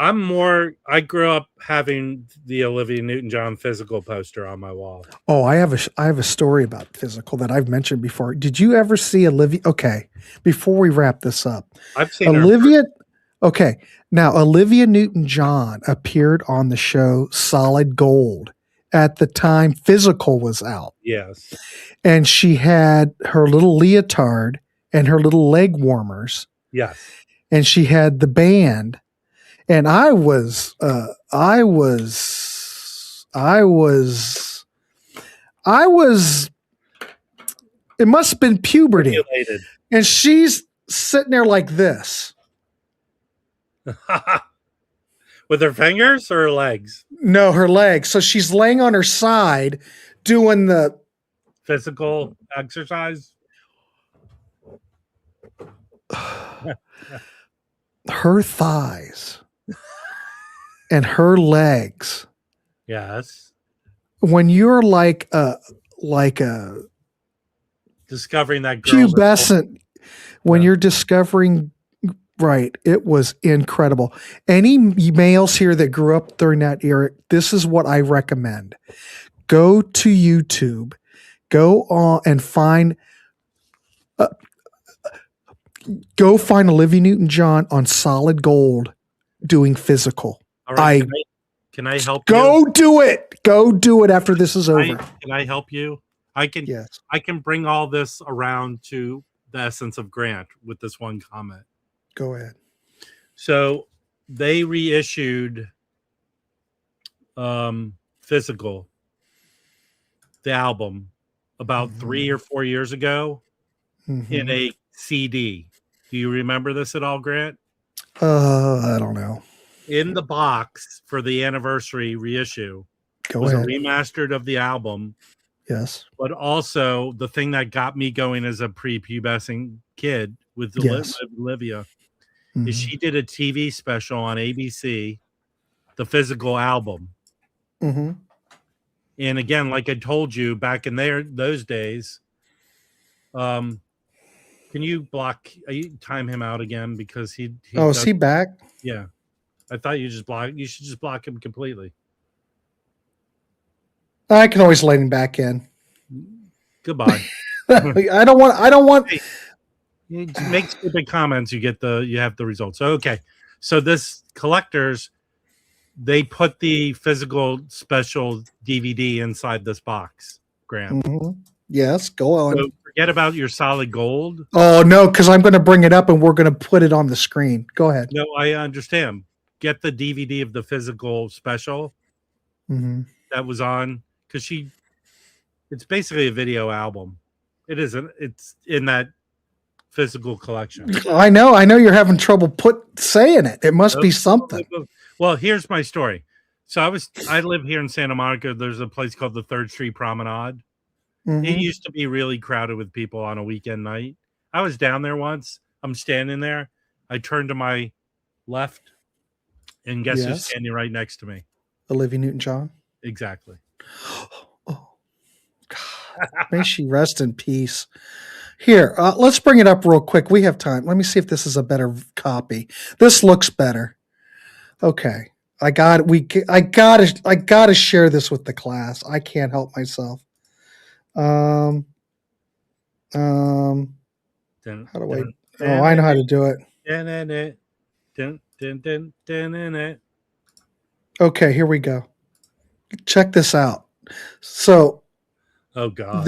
I grew up having the Olivia Newton-John Physical poster on my wall. Oh, I have a story about Physical that I've mentioned before. Did you ever see Olivia? Okay, before we wrap this up, I've seen Olivia. Okay, now Olivia Newton-John appeared on the show Solid Gold at the time Physical was out. Yes. And she had her little leotard and her little leg warmers. Yes. And she had the band. And it must have been puberty. Stimulated. And she's sitting there like this. With her fingers or her legs? No, her legs. So she's laying on her side doing the physical exercise. her thighs and her legs. Yes. When you're like a Discovering that girl. pubescent, when you're discovering, right, it was incredible. Any males here that grew up during that era, this is what I recommend. Go to YouTube, go on and find Olivia Newton-John on Solid Gold doing physical. All right, can I help you? Do it. Go do it after this is over. Can I help you? I can. Yes. I can bring all this around to the essence of Grant with this one comment. Go ahead. So they reissued Physical, the album, about 3 or 4 years ago in a CD. Do you remember this at all, Grant? I don't know. In the box for the anniversary reissue was a remastered of the album. Yes. But also the thing that got me going as a prepubescent kid with Olivia is she did a TV special on ABC, the Physical album. Mm-hmm. And again, like I told you back in those days, can you time him out again because he is he back? Yeah. I thought you should just block him completely. I can always let him back in. Goodbye. I don't want Hey, you make stupid comments, you have the results. Okay. So this collectors, they put the Physical special DVD inside this box, Graham. Mm-hmm. Yes, go on. So forget about your Solid Gold. Oh no, because I'm going to bring it up and we're going to put it on the screen. Go ahead. No, I understand. Get the DVD of the Physical special that was on, because it's basically a video album. It's in that Physical collection. I know you're having trouble saying it. It must be something. Well, here's my story. So I live here in Santa Monica. There's a place called the 3rd Street Promenade. It used to be really crowded with people on a weekend night. I was down there once. I'm standing there. I turned to my left, and guess who's standing right next to me? Olivia Newton-John. Exactly. Oh, God. May she rest in peace. Here, let's bring it up real quick. We have time. Let me see if this is a better copy. This looks better. Okay. I gotta share this with the class. I can't help myself. How do I? Oh, I know how to do it. Okay, here we go. Check this out. So, oh God,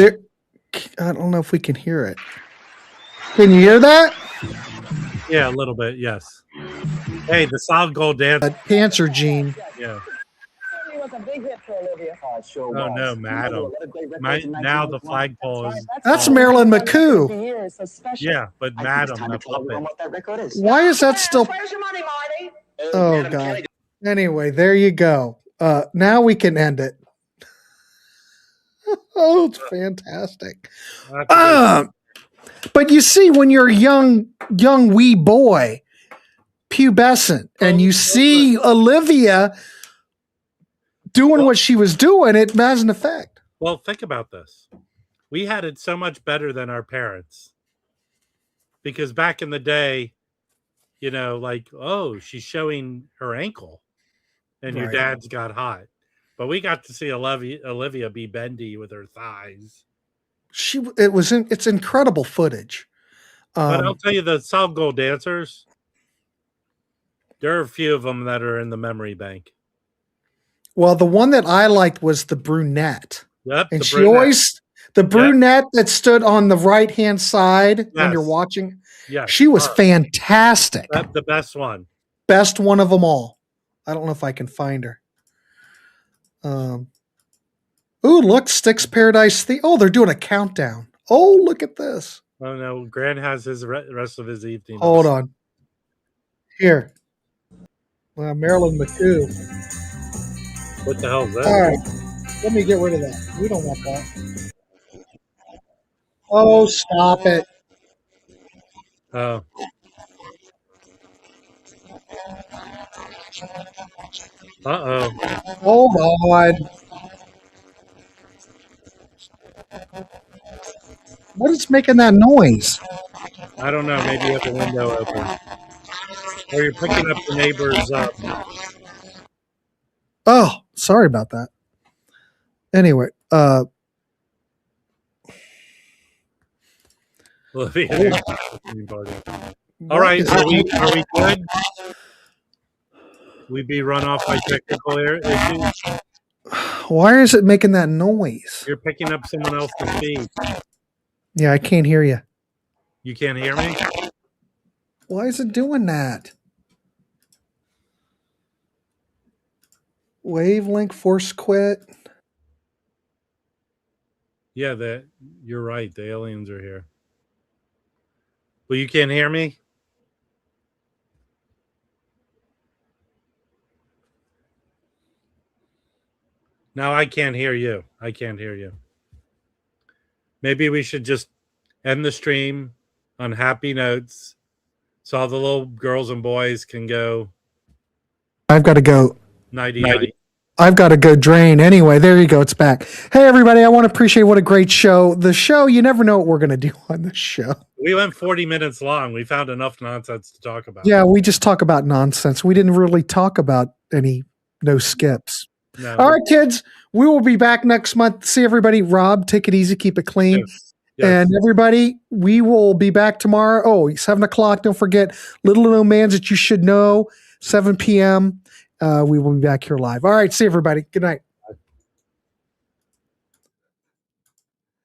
I don't know if we can hear it. Can you hear that? Yeah, a little bit. Yes. Hey, the Solid Gold dance. Cancer Gene. Yeah. Was a big hit for Olivia. Oh no, madam. Now the flagpole is. That's Marilyn McCoo. Yeah, but madam, the puppet. Why is that still? Where's your money, Marty? Oh God. Anyway, there you go. Now we can end it. Oh, it's fantastic. But you see, when you're a young wee boy, pubescent, and you see Olivia doing what she was doing, it has an effect. Well, think about this. We had it so much better than our parents. Because back in the day, like, oh, she's showing her ankle and your dad's got hot. But we got to see Olivia be bendy with her thighs. It's incredible footage. But I'll tell you, the Solid Gold dancers, there are a few of them that are in the memory bank. Well, the one that I liked was the brunette. Yep. And the brunette that stood on the right-hand side when you're watching. Yeah. She was fantastic. The best one. Best one of them all. I don't know if I can find her. Ooh, look, Styx Paradise. They're doing a countdown. Oh, look at this. Oh, no. Grant has his rest of his evening. Hold on. Here. Marilyn McCoo. What the hell is that? All right. Let me get rid of that. We don't want that. Oh, stop it. Oh. Uh-oh. Hold on. What is making that noise? I don't know. Maybe you have the window open. Or you're picking up the neighbor's Oh, sorry about that. Anyway, Olivia. All right, are we good? We be run off by technical issues? Why is it making that noise? You're picking up someone else's feed. Yeah, I can't hear you. You can't hear me? Why is it doing that? Wavelink force quit. Yeah, you're right. The aliens are here. Well, you can't hear me? Now I can't hear you. I can't hear you. Maybe we should just end the stream on happy notes so all the little girls and boys can go I've got to go. nighty-night. I've got to go drain. Anyway, there you go. It's back. Hey, everybody. I want to appreciate what a great show. The show, you never know what we're going to do on the show. We went 40 minutes long. We found enough nonsense to talk about. Yeah, we just talk about nonsense. We didn't really talk about no skips. No. All right, kids. We will be back next month. See everybody. Rob, take it easy. Keep it clean. Yes. Yes. And everybody, we will be back tomorrow. Oh, 7:00. Don't forget Little No Mans That You Should Know, 7 p.m. We will be back here live. All right. See everybody. Good night.